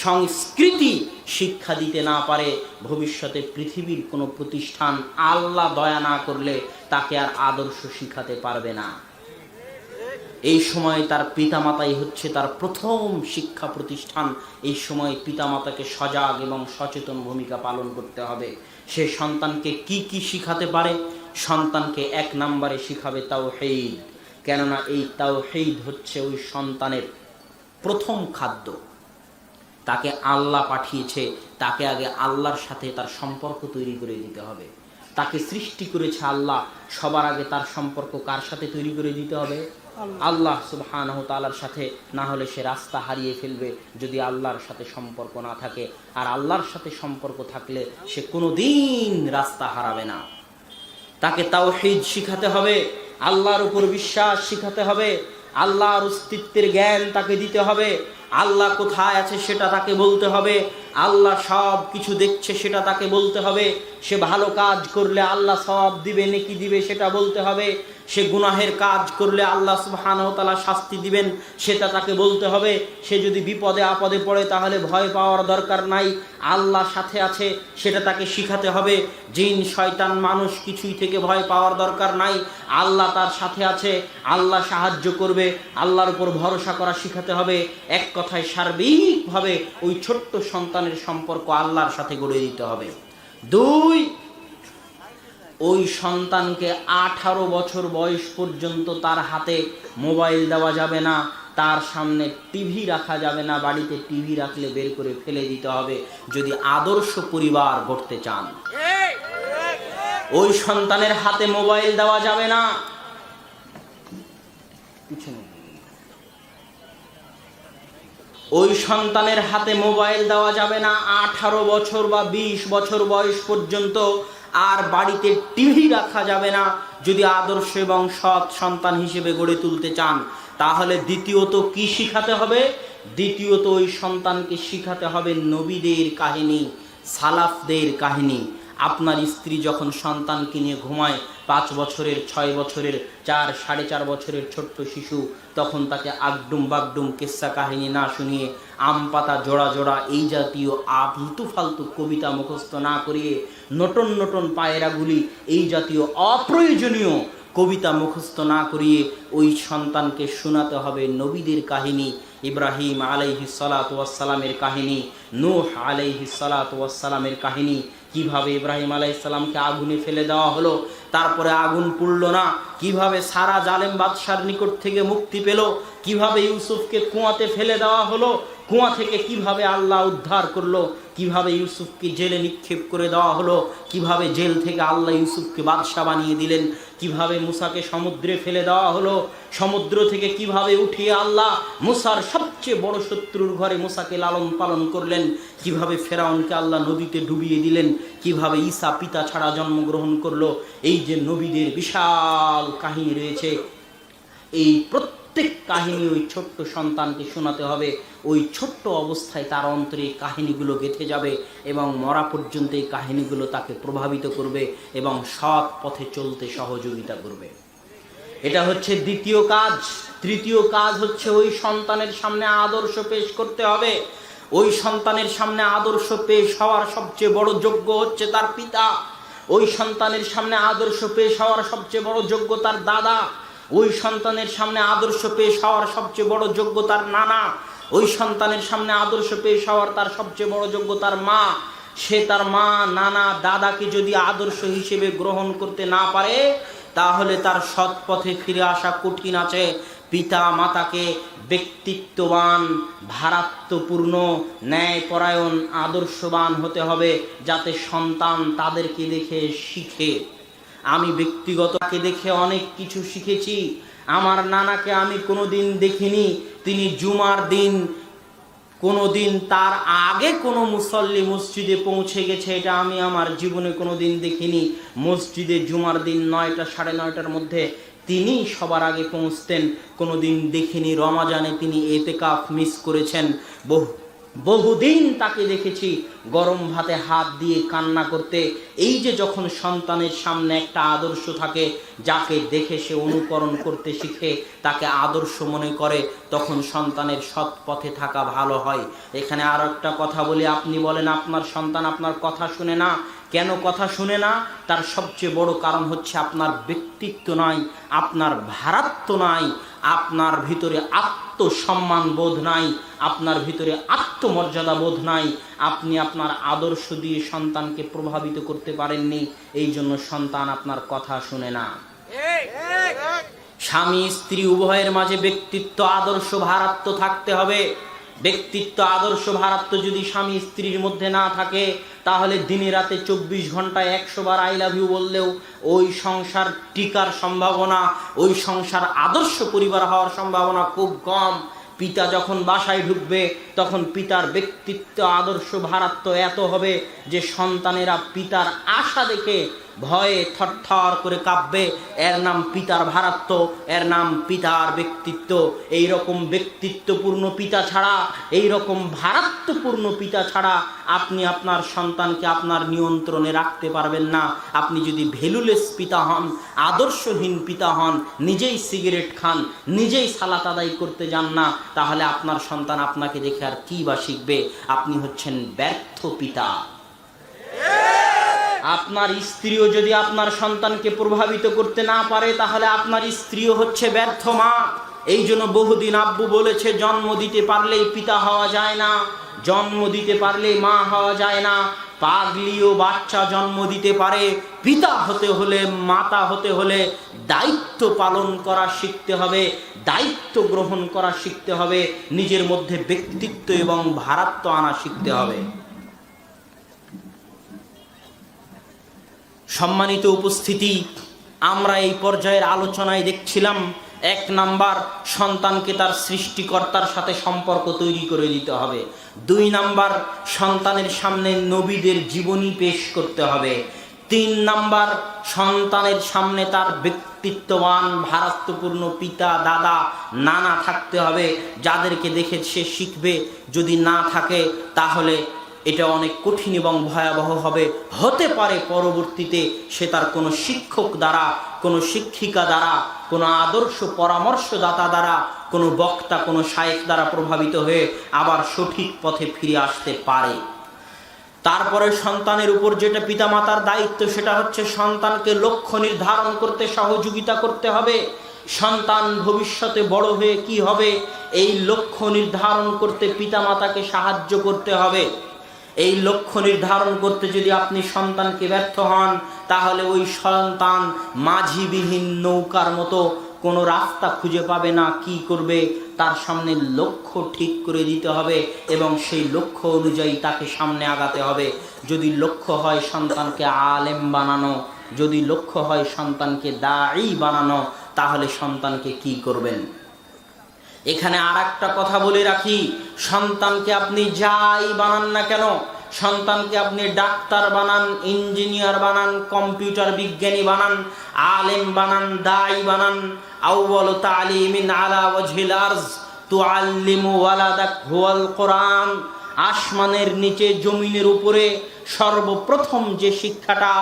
সংস্কৃতি শিক্ষা দিতে না পারে, ভবিষ্যতে পৃথিবীর কোনো প্রতিষ্ঠান আল্লাহ দয়া না করলে তাকে আর আদর্শ শিখাতে পারবে না। এই সময় তার পিতামাতাই হচ্ছে তার প্রথম শিক্ষা প্রতিষ্ঠান। এই সময় পিতামাতাকে সজাগ এবং সচেতন ভূমিকা পালন করতে হবে। সে সন্তানকে কি কি শিখাতে পারে? সন্তানকে 1 নম্বরে শিখাবে তাওহীদ, কেননা এই তাওহীদ হচ্ছে ওই সন্তানের প্রথম খাদ্য। তাকে আল্লাহ পাঠিয়েছে, তাকে আগে আল্লাহর সাথে তার সম্পর্ক তৈরি করে দিতে হবে। তাকে সৃষ্টি করেছে আল্লাহ, সবার আগে তার সম্পর্ক কার সাথে তৈরি করে দিতে হবে? আল্লাহ সুবহানাহু তাআলার সাথে। না হলে সে রাস্তা হারিয়ে ফেলবে যদি আল্লাহর সাথে সম্পর্ক না থাকে। আর আল্লাহর সাথে সম্পর্ক থাকলে সে কোনোদিন রাস্তা হারাবে না। তাকে তাওহীদ শিখাতে হবে, আল্লাহর উপর বিশ্বাস শিখাতে হবে, আল্লাহর অস্তিত্বের জ্ঞান তাকে দিতে হবে, আল্লাহ কোথায় আছে সেটা তাকে বলতে হবে, আল্লাহ সব কিছু দেখছে সেটা তাকে বলতে হবে। সে ভালো কাজ করলে আল্লাহ সওয়াব দিবে, নেকি দিবে, সেটা বলতে হবে। সে গুনাহের কাজ করলে আল্লাহ সুবহানাহু ওয়া তাআলা শাস্তি দিবেন, সেটা তাকে বলতে হবে। সে যদি বিপদে আপদে পড়ে তাহলে ভয় পাওয়ার দরকার নাই, আল্লাহ সাথে আছে, সেটা তাকে শিখাতে হবে। জিন শয়তান মানুষ কিছুই থেকে ভয় পাওয়ার দরকার নাই, আল্লাহ তার সাথে আছে, আল্লাহ সাহায্য করবে, আল্লাহর উপর ভরসা করা শিখাতে হবে। এক কথায় সার্বিকভাবে ওই ছোট্ট সন্তানের সম্পর্ক আল্লাহর সাথে গড়ে দিতে হবে। 2, ওই সন্তানকে 18 বছর বয়স পর্যন্ত তার হাতে মোবাইল দেওয়া যাবে না, তার সামনে টিভি রাখা যাবে না। বাড়িতে টিভি রাখলে বের করে ফেলে দিতে হবে যদি আদর্শ পরিবার গড়তে চান। ওই সন্তানের হাতে মোবাইল দেওয়া যাবে না। ওই সন্তানের হাতে মোবাইল দেওয়া যাবে না 18 বছর বা 20 বছর বয়স পর্যন্ত। আর বাড়িতে টিভি রাখা যাবে না যদি আদর্শ এবং সৎ সন্তান হিসেবে গড়ে তুলতে চান। তাহলে দ্বিতীয়ত কি শিখাতে হবে? দ্বিতীয়ত ওই সন্তানকে শিখাতে হবে নবীদের কাহিনী, সালাফদের কাহিনী। আপনার স্ত্রী যখন সন্তানকে নিয়ে ঘুমায়, 5 বছরের, 6 বছরের, 4, 4.5 বছরের ছোট্ট শিশু, তখন তাকে আগডুম বাগডুম কিস্সা কাহিনী না শুনিয়ে, আম পাতা জোড়া জোড়া এই জাতীয় আলতু ফালতু কবিতা মুখস্থ না করিয়ে, নটন নটন পায়রাগুলি এই জাতীয় অপ্রয়োজনীয় কবিতা মুখস্থ না করিয়ে ওই সন্তানকে শোনাতে হবে নবীদের কাহিনী, ইব্রাহিম আলাইহিস সালাতু ওয়াস সালামের কাহিনী, নূহ আলাইহিস সালাতু ওয়াস সালামের কাহিনী। কিভাবে ইব্রাহিম আলাইহিস সালামকে আগুনে ফেলে দেওয়া হলো, তারপরে আগুন পুড়ল না, কিভাবে সারা জালেম বাদশার নিকট থেকে মুক্তি পেল, কিভাবে ইউসুফকে কুয়াতে ফেলে দেওয়া হলো, কুয়া থেকে কিভাবে আল্লাহ উদ্ধার করলো, কিভাবে ইউসুফকে জেলে নিক্ষেপ করে দেওয়া হলো, কিভাবে জেল থেকে আল্লাহ ইউসুফকে বাদশা বানিয়ে দিলেন, কিভাবে মুসাকে সমুদ্রে ফেলে দেওয়া হলো, সমুদ্র থেকে কিভাবে উঠিয়ে আল্লাহ মুসার সবচেয়ে বড় শত্রুর ঘরে মুসাকে লালন পালন করলেন, কিভাবে ফেরাউনকে আল্লাহ নদীতে ডুবিয়ে দিলেন, কিভাবে ঈসা পিতা ছাড়া জন্মগ্রহণ করলো। এই যে নবীদের বিশাল কাহিনী রয়েছে, এই প্রত্যেক কাহিনী ওই ছোট্ট সন্তানকে শোনাতে হবে। ওই ছোট্ট অবস্থায় তার অন্তরে এই কাহিনীগুলো গেঁথে যাবে এবং মরা পর্যন্ত এই কাহিনীগুলো তাকে প্রভাবিত করবে এবং সৎ পথে চলতে সহযোগিতা করবে। এটা হচ্ছে দ্বিতীয় কাজ। তৃতীয় কাজ হচ্ছে ওই সন্তানের সামনে আদর্শ পেশ করতে হবে। ওই সন্তানের সামনে আদর্শ পেশ হওয়ার সবচেয়ে বড় যোগ্য হচ্ছে তার পিতা। ওই সন্তানের সামনে আদর্শ পেশ হওয়ার সবচেয়ে বড় যোগ্য তার দাদা। ওই সন্তানের সামনে আদর্শ পেশ হওয়ার সবচেয়ে বড় যোগ্য তার নানা। ওই সন্তানের সামনে আদর্শ পেশ হওয়ার তার সবচেয়ে বড় যোগ্য তার মা। সে তার মা, নানা, দাদাকে যদি আদর্শ হিসেবে গ্রহণ করতে না পারে তাহলে তার সৎ পথে ফিরে আসা কঠিন আছে। পিতা মাতাকে ব্যক্তিত্ববান, ভারাত্মপূর্ণ, ন্যায়পরায়ণ, আদর্শবান হতে হবে যাতে সন্তান তাদেরকে দেখে শিখে। আমি ব্যক্তিগতকে দেখে অনেক কিছু শিখেছি। আমার নানাকে আমি কোনোদিন দেখিনি তিনি জুমার দিন কোনোদিন তার আগে কোনো মুসল্লি মসজিদে পৌঁছে গেছে, এটা আমি আমার জীবনে কোনোদিন দেখিনি। মসজিদে জুমার দিন 9টা সাড়ে 9টার মধ্যে তিনি সবার আগে পৌঁছতেন, কোনোদিন দেখিনি রমাজানে তিনি এতেকাফ মিস করেছেন। বহুদিন তাকে দেখেছি গরম ভাতে হাত দিয়ে কান্না করতে। এই যে যখন সন্তানের সামনে একটা আদর্শ থাকে যাকে দেখে সে অনুকরণ করতে শিখে, তাকে আদর্শ মনে করে, তখন সন্তানের সৎ পথে থাকা ভালো হয়। এখানে আর একটা কথা বলি, আপনি বলেন আপনার সন্তান আপনার কথা শুনে না। কেন কথা শুনে না? তার সবচেয়ে বড় কারণ হচ্ছে আপনার ব্যক্তিত্ব নাই, আপনার ভারাত্ম নাই, আপনার ভিতরে আত্মসম্মান বোধ নাই, আপনার ভিতরে আত্মমর্যাদা বোধ নাই। আপনি আপনার আদর্শ দিয়ে সন্তানকে প্রভাবিত করতে পারেননি, এই জন্য সন্তান আপনার কথা শুনে না। স্বামী স্ত্রী উভয়ের মাঝে ব্যক্তিত্ব, আদর্শ, ভারাত্ম থাকতে হবে। ব্যক্তিত্ব, আদর্শ, ভারাত্ম যদি স্বামী স্ত্রীর মধ্যে না থাকে তাহলে দিনে রাতে 24 ঘন্টায় 100 বার আই লাভ ইউ বললেও ওই সংসার টিকার সম্ভাবনা, ওই সংসার আদর্শ পরিবার হওয়ার সম্ভাবনা খুব কম। পিতা যখন বাসায় ঢুকবে তখন পিতার ব্যক্তিত্ব, আদর্শ, ভারাত্ম এত হবে যে সন্তানেরা পিতার আশা দেখে ভয়ে থরথর করে কাঁপবে। এর নাম পিতার ভারাত্ম, এর নাম পিতার ব্যক্তিত্ব। এই রকম ব্যক্তিত্বপূর্ণ পিতা ছাড়া, এই রকম ভারাত্মপূর্ণ পিতা ছাড়া আপনি আপনার সন্তানকে আপনার নিয়ন্ত্রণে রাখতে পারবেন না। আপনি যদি ভ্যালুলেস পিতা হন, আদর্শহীন পিতা হন, নিজেই সিগারেট খান, নিজেই সালাত আদায় করতে যান না, তাহলে আপনার সন্তান আপনাকে দেখে আর কি বা শিখবে? আপনি হচ্ছেন ব্যর্থ পিতা। আপনার স্ত্রীও যদি আপনার সন্তানকে প্রভাবিত করতে না পারে তাহলে আপনার স্ত্রীও হচ্ছে ব্যর্থ মা। এই জন্য বহুদিন আব্বু বলেছে, জন্ম দিতে পারলেই পিতা হওয়া যায় না, জন্ম দিতে পারলেই মা হওয়া যায় না। পাগলিও বাচ্চা জন্ম দিতে পারে। পিতা হতে হলে, মাতা হতে হলে দায়িত্ব পালন করা শিখতে হবে, দায়িত্ব গ্রহণ করা শিখতে হবে, নিজের মধ্যে ব্যক্তিত্ব এবং ভারাত্ব আনা শিখতে হবে। সম্মানিত উপস্থিতি, আমরা এই পর্যায়ের আলোচনায় দেখছিলাম 1 নাম্বার, সন্তানকে তার সৃষ্টিকর্তার সাথে সম্পর্ক তৈরি করে দিতে হবে। 2 নাম্বার, সন্তানের সামনে নবীদের জীবনী পেশ করতে হবে। 3 নাম্বার, সন্তানের সামনে তার ব্যক্তিত্ববান, ভারাত্মপূর্ণ পিতা, দাদা, নানা থাকতে হবে যাদেরকে দেখে সে শিখবে। যদি না থাকে তাহলে এটা অনেক কঠিন এবং ভয়াবহ হবে। হতে পারে পরবর্তীতে সে তার কোনো শিক্ষক দ্বারা, কোনো শিক্ষিকা দ্বারা, কোনো আদর্শ পরামর্শদাতা দ্বারা, কোনো বক্তা, কোনো শায়েখ দ্বারা প্রভাবিত হয়ে আবার সঠিক পথে ফিরে আসতে পারে। তারপরে সন্তানের উপর যেটা পিতামাতার দায়িত্ব সেটা হচ্ছে সন্তানকে লক্ষ্য নির্ধারণ করতে সহযোগিতা করতে হবে। সন্তান ভবিষ্যতে বড় হয়ে কি হবে এই লক্ষ্য নির্ধারণ করতে পিতামাতাকে সাহায্য করতে হবে। এই লক্ষ্য নির্ধারণ করতে যদি আপনি সন্তানকে ব্যর্থ হন, তাহলে ওই সন্তান মাঝিবিহীন নৌকার মতো কোনো রাস্তা খুঁজে পাবে না। কি করবে? তার সামনে লক্ষ্য ঠিক করে দিতে হবে এবং সেই লক্ষ্য অনুযায়ী তাকে সামনে আগাতে হবে। যদি লক্ষ্য হয় সন্তানকে আলেম বানানো, যদি লক্ষ্য হয় সন্তানকে দাঈ বানানো, তাহলে সন্তানকে কি করবেন? এখানে আর একটা কথা বলে রাখি, সন্তানকে আপনি যাই বানান না কেন, সন্তানকে আপনি ডাক্তার বানান, ইঞ্জিনিয়ার বানান, কম্পিউটার বিজ্ঞানী বানান, আলেম বানান, দাঈ বানান, আউয়ালু তালিমিন আলা ওয়াজহিল আরজ তুআল্লিমু ওয়ালাদাক হুয়াল কোরআন। আসমানের নিচে জমিনের উপরে সর্বপ্রথম যে শিক্ষাটা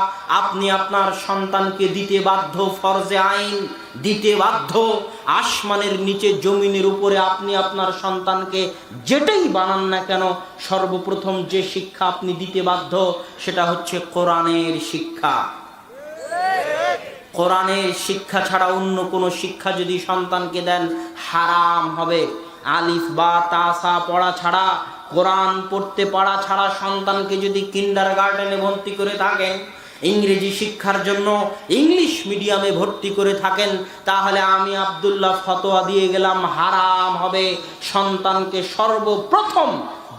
আপনি আপনার সন্তানকে দিতে বাধ্য, ফরজে আইন দিতে বাধ্য, আসমানের নিচে জমিনের উপরে আপনি আপনার সন্তানকে যেটাই বানান না কেন সর্বপ্রথম যে শিক্ষা আপনি দিতে বাধ্য সেটা হচ্ছে কোরআনের শিক্ষা। কোরআনের শিক্ষা ছাড়া অন্য কোনো শিক্ষা যদি সন্তানকে দেন হারাম হবে। আলিফ বা তাসা পড়া ছাড়া, কোরআন পড়তে পারা ছাড়া সন্তানকে যদি কিন্ডারগার্টেনে ভর্তি করে থাকেন, ইংরেজি শিক্ষার জন্য ইংলিশ মিডিয়ামে ভর্তি করে থাকেন, তাহলে আমি আব্দুল্লাহ ফতোয়া দিয়ে গেলাম হারাম হবে। সন্তানকে সর্বপ্রথম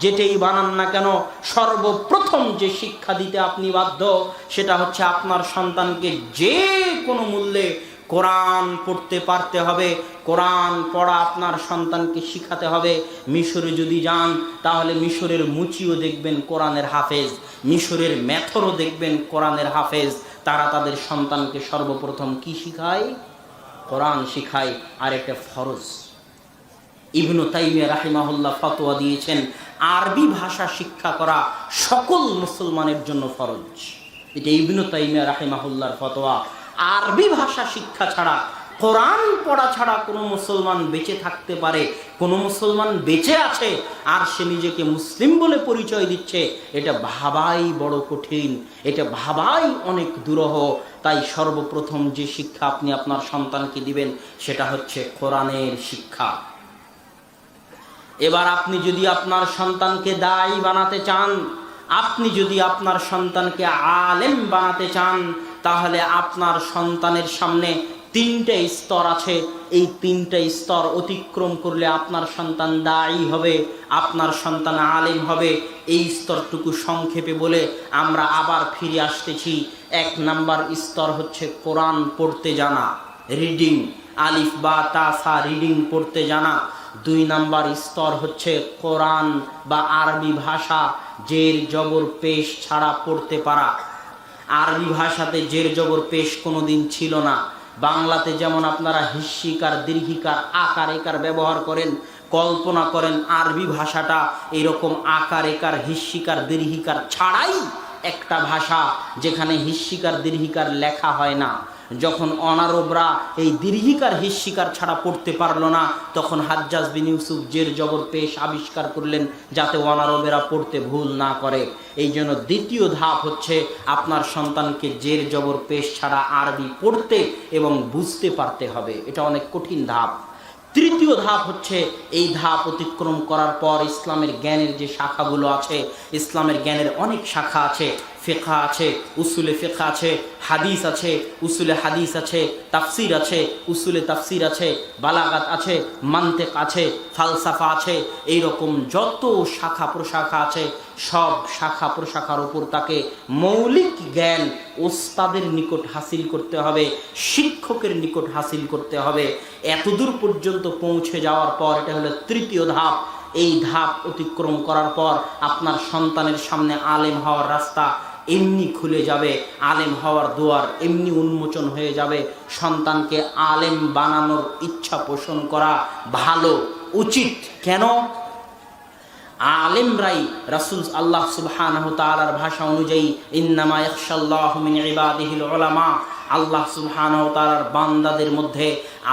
যেটাই বানান না কেন সর্বপ্রথম যে শিক্ষা দিতে আপনি বাধ্য সেটা হচ্ছে আপনার সন্তানকে যে কোনো মূল্যে কোরআন পড়তে পারতে হবে। কোরআন পড়া আপনার সন্তানকে শিখাতে হবে। মিশরে যদি যান তাহলে মিশরের মুচিও দেখবেন কোরআনের হাফেজ, মিশরের মেথরও দেখবেন কোরআনের হাফেজ। তারা তাদের সন্তানকে সর্বপ্রথম কি শিখায়? কোরআন শিখায়। আর একটা ফরজ, ইবনু তাইমিয়া রাহিমাহুল্লাহ ফতোয়া দিয়েছেন আরবি ভাষা শিক্ষা করা সকল মুসলমানের জন্য ফরজ। এটা ইবনু তাইমিয়া রাহিমাহুল্লাহর ফতোয়া। আরবি ভাষা শিক্ষা ছাড়া, কোরআন পড়া ছাড়া কোনো মুসলমান বেঁচে থাকতে পারে? কোনো মুসলমান বেঁচে আছে আর সে নিজেকে মুসলিম বলে পরিচয় দিচ্ছে, এটা ভাবাই বড় কঠিন, এটা ভাবাই অনেক দুরূহ। তাই সর্বপ্রথম যে শিক্ষা আপনি আপনার সন্তানকে দিবেন সেটা হচ্ছে কোরআনের শিক্ষা। এবার আপনি যদি আপনার সন্তানকে দাঈ বানাতে চান, আপনি যদি আপনার সন্তানকে আলেম বানাতে চান, তাহলে আপনার সন্তানের সামনে তিনটা স্তর আছে। এই তিনটা স্তর অতিক্রম করলে আপনার সন্তান দাঈ হবে, আপনার সন্তান আলেম হবে। এই স্তরটুকু সংক্ষেপে বলে আমরা আবার ফিরে আসতেছি। 1 নাম্বার স্তর হচ্ছে কোরআন পড়তে জানা, রিডিং, আলিফ বা তাসা রিডিং পড়তে জানা। 2 নাম্বার স্তর হচ্ছে কোরআন বা আরবি ভাষা জের জবর পেশ ছাড়া পড়তে পারা। আরবি ভাষাতে জের জবর পেশ কোনোদিন ছিল না। বাংলাতে যেমন আপনারা হিস্যিকার, দীর্ঘিকার, আকার একার ব্যবহার করেন, কল্পনা করেন আরবি ভাষাটা এরকম আকার একার, হিস্যিকার, দীর্ঘিকার ছাড়াই একটা ভাষা যেখানে হিস্যিকার দীর্ঘিকার লেখা হয় না। যখন অনারবরা এই দীর্ঘিকার হিস্যিকার ছাড়া পড়তে পারলো না, তখন হাজ্জাজ বিন ইউসুফ জের জবর পেশ আবিষ্কার করলেন যাতে অনারবেরা পড়তে ভুল না করে। এই জন্য দ্বিতীয় ধাপ হচ্ছে আপনার সন্তানকে জের জবর পেশ ছাড়া আরবি পড়তে এবং বুঝতে পারতে হবে। এটা অনেক কঠিন ধাপ। তৃতীয় ধাপ হচ্ছে এই ধাপ অতিক্রম করার পর ইসলামের জ্ঞানের যে শাখাগুলো আছে, ইসলামের জ্ঞানের অনেক শাখা আছে। ফিকহ আছে, উসুলে ফিকহ আছে, হাদিস আছে, উসুলে হাদিস আছে, তাফসির আছে, উসুলে তাফসির আছে, বালাগাত আছে, মান্তিক আছে, ফালসাফা আছে। এইরকম যত শাখা প্রশাখা আছে সব শাখা প্রশাখার উপর তাকে মৌলিক জ্ঞান ওস্তাদের নিকট হাসিল করতে হবে, শিক্ষকের নিকট হাসিল করতে হবে। এতদূর পর্যন্ত পৌঁছে যাওয়ার পর এটা হলো তৃতীয় ধাপ। এই ধাপ অতিক্রম করার পর আপনার সন্তানের সামনে আলেম হওয়ার রাস্তা এমনি খুলে যাবে, আলেম হওয়ার দুয়ার এমনি উন্মোচন হয়ে যাবে। সন্তানকে আলেম বানানোর ইচ্ছা পোষণ করা ভালো, উচিত। কেন? আলেমরাই রাসূল আল্লাহ সুবহানাহু তাআলার ভাষা অনুযায়ী ইন্নামা ইয়াখশাল্লাহু মিন ইবাদিহিল উলামা, আল্লাহ সুবহানাহু ওয়া তাআলার বান্দাদের মধ্যে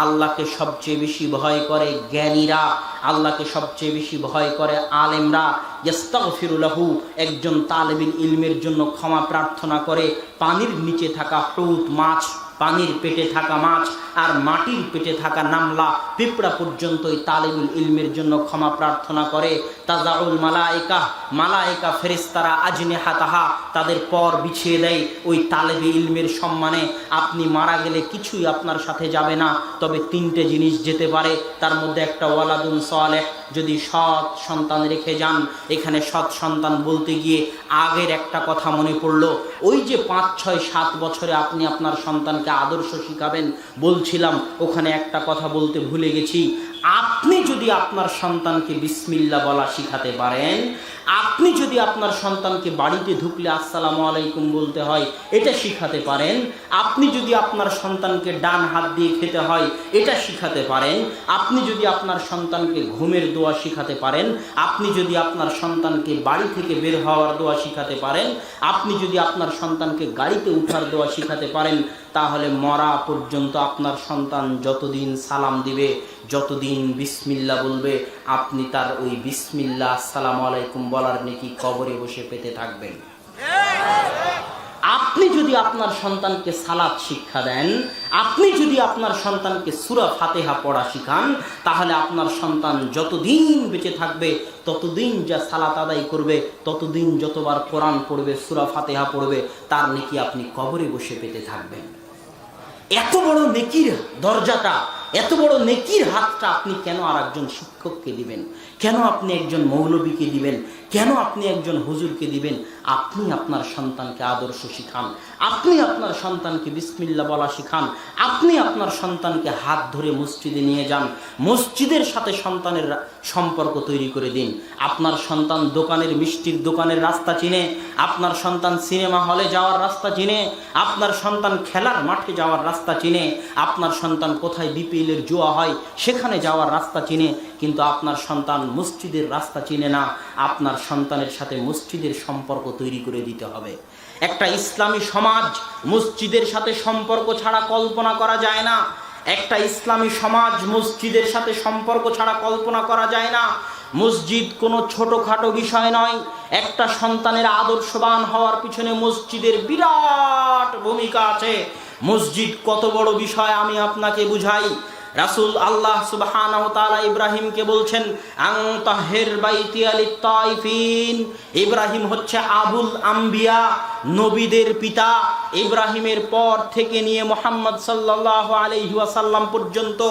আল্লাহকে সবচেয়ে বেশি ভয় করে জ্ঞানীরা, আল্লাহকে সবচেয়ে বেশি ভয় করে আলেমরা। ইস্তাগফিরু লাহু, একজন তালেবুল ইলমের জন্য ক্ষমা প্রার্থনা করে পানির নিচে থাকা হুত মাছ, পানির পেটে থাকা মাছ আর মাটির পেটে থাকা নামলা পিঁপড়া পর্যন্ত ওই তালেবুল ইলমের জন্য ক্ষমা প্রার্থনা করে। তাজাউল মালায়েকা, মালায়েকা ফেরেশতারা আজনিহাতাহা, তাদের পর বিছিয়ে দেয় ওই তালেবে ইলমের সম্মানে। আপনি মারা গেলে কিছুই আপনার সাথে যাবে না, তবে তিনটে জিনিস যেতে পারে, তার মধ্যে একটা ওয়ালাদুন সালেহ, যদি সৎ সন্তান রেখে যান। এখানে সৎ সন্তান বলতে গিয়ে আগের একটা কথা মনে পড়লো, ওই যে 5, 6, 7 বছরে আপনি আপনার সন্তানকে আদর্শ শিখাবেন বলছিলাম, ওখানে একটা কথা বলতে ভুলে গেছি। আপনি যদি আপনার সন্তানকে বিসমিল্লাহ বলা শিখাতে পারেন, আপনি যদি আপনার সন্তানকে বাড়িতে ঢুকলে আসসালামু আলাইকুম বলতে হয় এটা শিখাতে পারেন, আপনি যদি আপনার সন্তানকে ডান হাত দিয়ে খেতে হয় এটা শিখাতে পারেন, আপনি যদি আপনার সন্তানকে ঘুমের দোয়া শিখাতে পারেন, আপনি যদি আপনার সন্তানকে বাড়ি থেকে বের হওয়ার দোয়া শিখাতে পারেন, আপনি যদি আপনার সন্তানকে গাড়িতে ওঠার দোয়া শিখাতে পারেন, তাহলে মরা পর্যন্ত আপনার সন্তান যতদিন সালাম দিবে, যতদিন বিসমিল্লাহ বলবে, আপনি তার ওই বিসমিল্লাহ আসসালামু আলাইকুম বলার নেকি কবরে বসে পেতে থাকবেন। আপনি যদি আপনার সন্তানকে সালাত শিক্ষা দেন, আপনি যদি আপনার সন্তানকে সূরা ফাতিহা পড়া শিখান, তাহলে আপনার সন্তান যতদিন বেঁচে থাকবে ততদিন যা সালাত আদায় করবে, ততদিন যতবার কোরআন পড়বে, সূরা ফাতিহা পড়বে, তার নেকি আপনি কবরে বসে পেতে থাকবেন। এত বড় নেকির দরজাটা, এত বড় নেকির হাতটা আপনি কেন আর একজন শিক্ষককে দিবেন? কেন আপনি একজন মৌলবীকে দিবেন? কেন আপনি একজন হুজুরকে দিবেন? আপনি আপনার সন্তানকে আদর্শ শিখান, আপনি আপনার সন্তানকে বিসমিল্লাহ বলা শিখান, আপনি আপনার সন্তানকে হাত ধরে মসজিদে নিয়ে যান, মসজিদের সাথে সন্তানের সম্পর্ক তৈরি করে দিন। আপনার সন্তান দোকানের মিষ্টির দোকানের রাস্তা চিনে, আপনার সন্তান সিনেমা হলে যাওয়ার রাস্তা চিনে, আপনার সন্তান খেলার মাঠে যাওয়ার রাস্তা চিনে, আপনার সন্তান কোথায় বিপিএলের জুয়া হয় সেখানে যাওয়ার রাস্তা চিনে, কিন্তু আপনার সন্তান মসজিদের রাস্তা চিনে না। আপনার সন্তানের সাথে মসজিদের সম্পর্ক তৈরি করে দিতে হবে। একটা ইসলামী সমাজ মসজিদের সাথে সম্পর্ক ছাড়া কল্পনা করা যায় না। একটা ইসলামী সমাজ মসজিদের সাথে সম্পর্ক ছাড়া কল্পনা করা যায় না। মসজিদ কোনো ছোটখাটো বিষয় নয়। একটা সন্তানের আদর্শবান হওয়ার পিছনে মসজিদের বিরাট ভূমিকা আছে। মসজিদ কত বড় বিষয় আমি আপনাকে বুঝাই। রাসূল আল্লাহ সুবহানাহু ওয়া তাআলা ইব্রাহিমকে বলছেন, আন তাহির বাইতিয়া লিত-তাইফিন। ইব্রাহিম হচ্ছে আবুল আম্বিয়া, নবীদের পিতা। ইব্রাহিমের পর থেকে নিয়ে মুহাম্মদ সাল্লাল্লাহু আলাইহি ওয়াসাল্লাম পর্যন্ত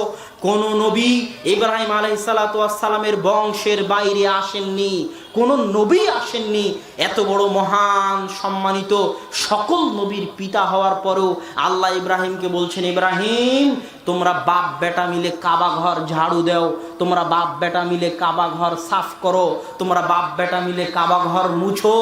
কোন নবী ইব্রাহিম আলাইহিস সালাতু ওয়াস সালামের বংশের বাইরে আসেননি, কোন নবী আসেননি। এত বড় মহান সম্মানিত সকল নবীর পিতা হওয়ার পরেও আল্লাহ ইব্রাহিমকে বলছেন, ইব্রাহিম তোমরা বাপ বেটা মিলে কাবা ঘর ঝাড়ু দাও, তোমরা বাপ বেটা মিলে কাবা ঘর সাফ করো, তোমরা বাপ বেটা মিলে কাবা ঘর মুছো।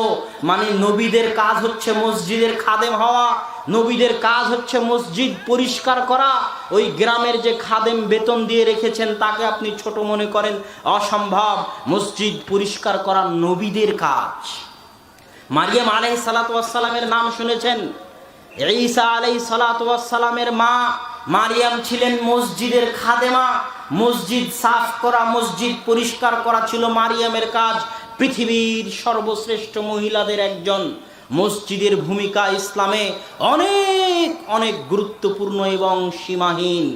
মানে নবীদের কাজ হচ্ছে মসজিদের খাদেম হওয়া, নবীদের কাজ হচ্ছে মসজিদ পরিষ্কার করা। ওই গ্রামের যে খাদেম বেতন দিয়ে রেখেছেন তাকে আপনি ছোট মনে করেন, অসম্ভব। মসজিদ পরিষ্কার করা নবীদের কাজ। মারিয়াম আলাইহিস সালাতু ওয়াস সালামের নাম শুনেছেন? ঈসা আলাইহিস সালাতু ওয়াস সালামের মা মারিয়াম ছিলেন মসজিদের খাদেমা। মসজিদ সাফ করা, মসজিদ পরিষ্কার করা ছিল মারিয়ামের কাজ। পৃথিবীর সর্বশ্রেষ্ঠ মহিলাদের একজন। মসজিদের ভূমিকা ইসলামে অনেক অনেক গুরুত্বপূর্ণ এবং সীমাহীন।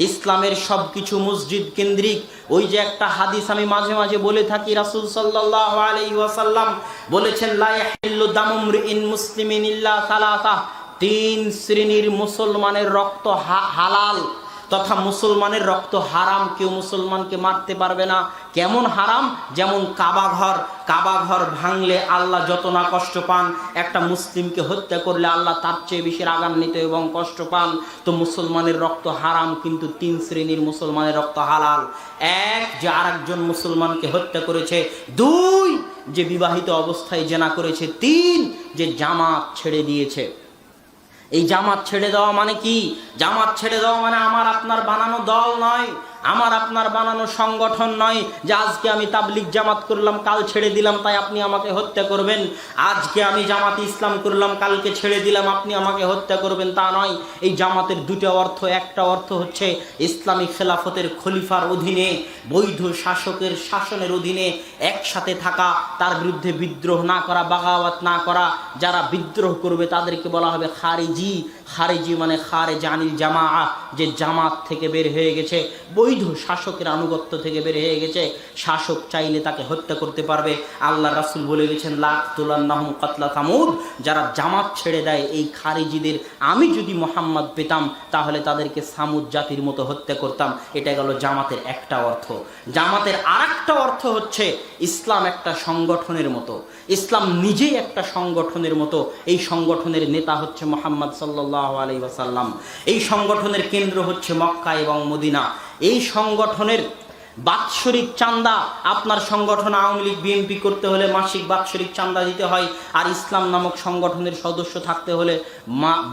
ইসলামের সবকিছু মসজিদ কেন্দ্রিক। ওই যে একটা হাদিস আমি মাঝে মাঝে বলে থাকি, রাসূল সাল্লাল্লাহু আলাইহি ওয়াসাল্লাম বলেছেন, লা ইয়াহিল্লু দামু ইমরিইন মুসলিমিন ইল্লা সালাসা। 3 শ্রেণীর মুসলমানের রক্ত হালাল তথা মুসলমানের রক্ত হারাম। কেউ মুসলমানকে মারতে পারবে না। কেমন হারাম? যেমন কাবা ঘর। কাবা ঘর ভাঙলে আল্লাহ যত না কষ্ট পান, একটা মুসলিমকে হত্যা করলে আল্লাহ তার চেয়ে বেশি রাগান্বিত এবং কষ্ট পান। তো মুসলমানের রক্ত হারাম, কিন্তু 3 শ্রেণীর মুসলমানের রক্ত হালাল। 1, যে আরেকজন মুসলমানকে হত্যা করেছে। 2, যে বিবাহিত অবস্থায় জেনা করেছে। 3, যে জামাত ছেড়ে দিয়েছে। এই জামাত ছেড়ে দেওয়া মানে কি? জামাত ছেড়ে দেওয়া মানে আমার আপনার বানানো দল নয়। আমার আপনার বানানো সংগঠন নয় যে আজকে আমি তাবলিগ জামাত করলাম, কাল ছেড়ে দিলাম, তাই আপনি আমাকে হত্যা করবেন। আজকে আমি জামাতে ইসলাম করলাম, কালকে ছেড়ে দিলাম, আপনি আমাকে হত্যা করবেন, তা নয়। এই জামাতের দুটো অর্থ। একটা অর্থ হচ্ছে ইসলামিক খেলাফতের খলিফার অধীনে, বৈধ শাসকের শাসনের অধীনে একসাথে থাকা, তার বিরুদ্ধে বিদ্রোহ না করা, বাগাওয়াত না করা। যারা বিদ্রোহ করবে তাদেরকে বলা হবে খারিজি। খারিজি মানে খারেজ আনিল জামাআহ, যে জামাত থেকে বের হয়ে গেছে, বৈধ শাসকের আনুগত্য থেকে বের হয়ে গেছে। শাসক চাইলে তাকে হত্যা করতে পারবে। আল্লাহ রাসূল বলে গেছেন লাতুলান্নাহুম কাতলা সামুদ, যারা জামাত ছেড়ে দেয় এই খারিজিদের আমি যদি মুহাম্মদ পেতাম তাহলে তাদেরকে সামুদ জাতির মতো হত্যা করতাম। এটা গেল জামাতের একটা অর্থ। জামাতের আরেকটা অর্থ হচ্ছে ইসলাম একটা সংগঠনের মতো, ইসলাম নিজেই একটা সংগঠনের মতো। এই সংগঠনের নেতা হচ্ছে মুহাম্মদ সাল্লাল্লাহু আলাইহি ওয়াসাল্লাম। এই সংগঠনের কেন্দ্র হচ্ছে মক্কা এবং মদিনা। এই সংগঠনের বাৎসরিক চাঁদা, আপনার সংগঠন আওয়ামী লীগ বিএনপি করতে হলে মাসিক বাৎসরিক চাঁদা দিতে হয়। আর ইসলাম নামক সংগঠনের সদস্য থাকতে হলে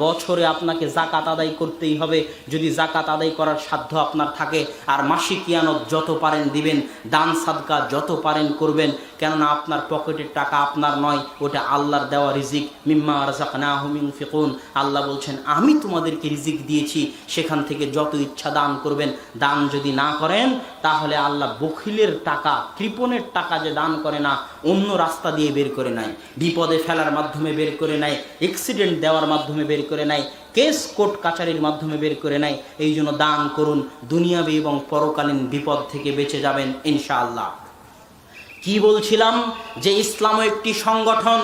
বছরে আপনাকে জাকাত আদায় করতেই হবে, যদি জাকাত আদায় করার সাধ্য আপনার থাকে। আর মাসিক ইয়ানত যত পারেন দিবেন, দান সাদকা যত পারেন করবেন, কেননা আপনার পকেটের টাকা আপনার নয়, ওটা আল্লাহর দেওয়া রিজিক। মিম্মা রাযাকনাহুম ইউনফিকুন, আল্লাহ বলছেন আমি তোমাদেরকে রিজিক দিয়েছি, সেখান থেকে যত ইচ্ছা দান করবেন। দান যদি না করেন তাহলে আল্লাহ বখিলের টাকা, কৃপণের টাকা যে দান করে না, অন্য রাস্তা দিয়ে বের করে নেয়, বিপদে ফেলার মাধ্যমে বের করে নেয়, অ্যাক্সিডেন্ট দেওয়ার মাধ্যমে বের করে নেয়, কেস কোর্ট কাচারির মাধ্যমে বের করে নেয়। এই জন্য দান করুন, দুনিয়াবী এবং পরকালীন বিপদ থেকে বেঁচে যাবেন ইনশাআল্লাহ। কি বলছিলাম? যে ইসলাম একটি সংগঠন।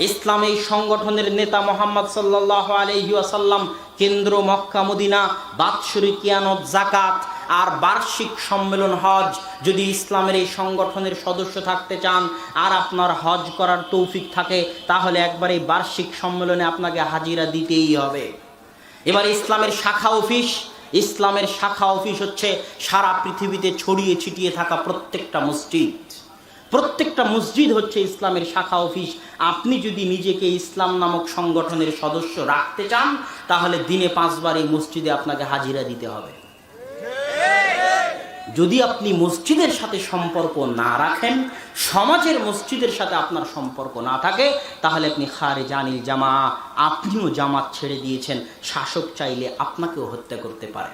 ইসলাম এই সংগঠনের নেতা মুহাম্মদ সাল্লাল্লাহু আলাইহি ওয়াসাল্লাম, কেন্দ্র মক্কা মদিনা, বাৎসরিক ইয়ানত যাকাত আর বার্ষিক সম্মেলন হজ। যদি ইসলামের এই সংগঠনের সদস্য থাকতে চান আর আপনার হজ করার তৌফিক থাকে, তাহলে একবার এই বার্ষিক সম্মেলনে আপনাকে হাজিরা দিতেই হবে। এবার ইসলামের শাখা অফিস, ইসলামের শাখা অফিস হচ্ছে সারা পৃথিবীতে ছড়িয়ে ছিটিয়ে থাকা প্রত্যেকটা মসজিদ। প্রত্যেকটা মসজিদ হচ্ছে ইসলামের শাখা অফিস। আপনি যদি নিজেকে ইসলাম নামক সংগঠনের সদস্য রাখতে চান তাহলে দিনে 5 বার এই মসজিদে আপনাকে হাজিরা দিতে হবে। যদি আপনি মসজিদের সাথে সম্পর্ক না রাখেন, সমাজের মসজিদের সাথে আপনার সম্পর্ক না থাকে, তাহলে আপনি খারিজ আনিল জামাআহ, আপনিও জামাত ছেড়ে দিয়েছেন। শাসক চাইলে আপনাকেও হত্যা করতে পারে,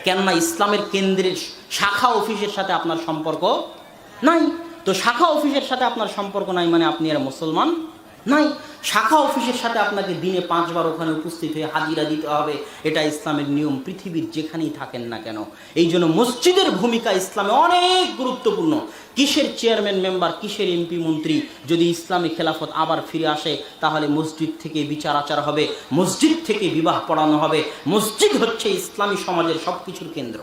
কেননা ইসলামের কেন্দ্রের শাখা অফিসের সাথে আপনার সম্পর্ক নাই। তো শাখা অফিসের সাথে আপনার সম্পর্ক নাই মানে আপনি আর মুসলমান নাই। শাখা অফিসের সাথে আপনাকে দিনে 5 বার ওখানে উপস্থিত হয়ে হাজিরা দিতে হবে। এটা ইসলামের নিয়ম, পৃথিবীর যেখানেই থাকেন না কেন। এই জন্য মসজিদের ভূমিকা ইসলামে অনেক গুরুত্বপূর্ণ। কিসের চেয়ারম্যান মেম্বার, কিসের এমপি মন্ত্রী, যদি ইসলামী খেলাফত আবার ফিরে আসে তাহলে মসজিদ থেকে বিচার আচার হবে, মসজিদ থেকে বিবাহ পড়ানো হবে। মসজিদ হচ্ছে ইসলামী সমাজের সবকিছুর কেন্দ্র।